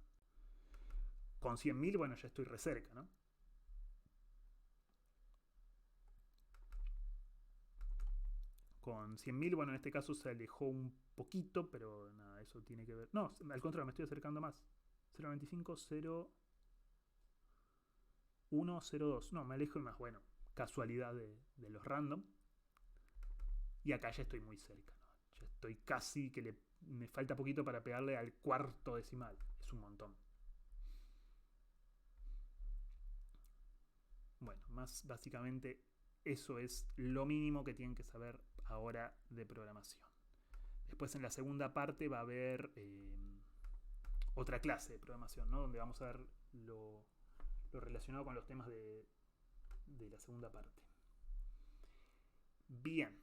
Con 100.000, bueno, ya estoy re cerca, ¿no? Con 100.000, bueno, en este caso se alejó un poquito, pero nada, eso tiene que ver. No, al contrario, me estoy acercando más. 0.95, 0, 1, 0.2. No, me alejo más, bueno, casualidad de los random. Y acá ya estoy muy cerca, ¿no? Ya estoy casi que me falta poquito para pegarle al cuarto decimal. Es un montón. Bueno, más básicamente eso es lo mínimo que tienen que saber ahora de programación. Después en la segunda parte va a haber otra clase de programación, ¿no? Donde vamos a ver lo relacionado con los temas de la segunda parte. Bien.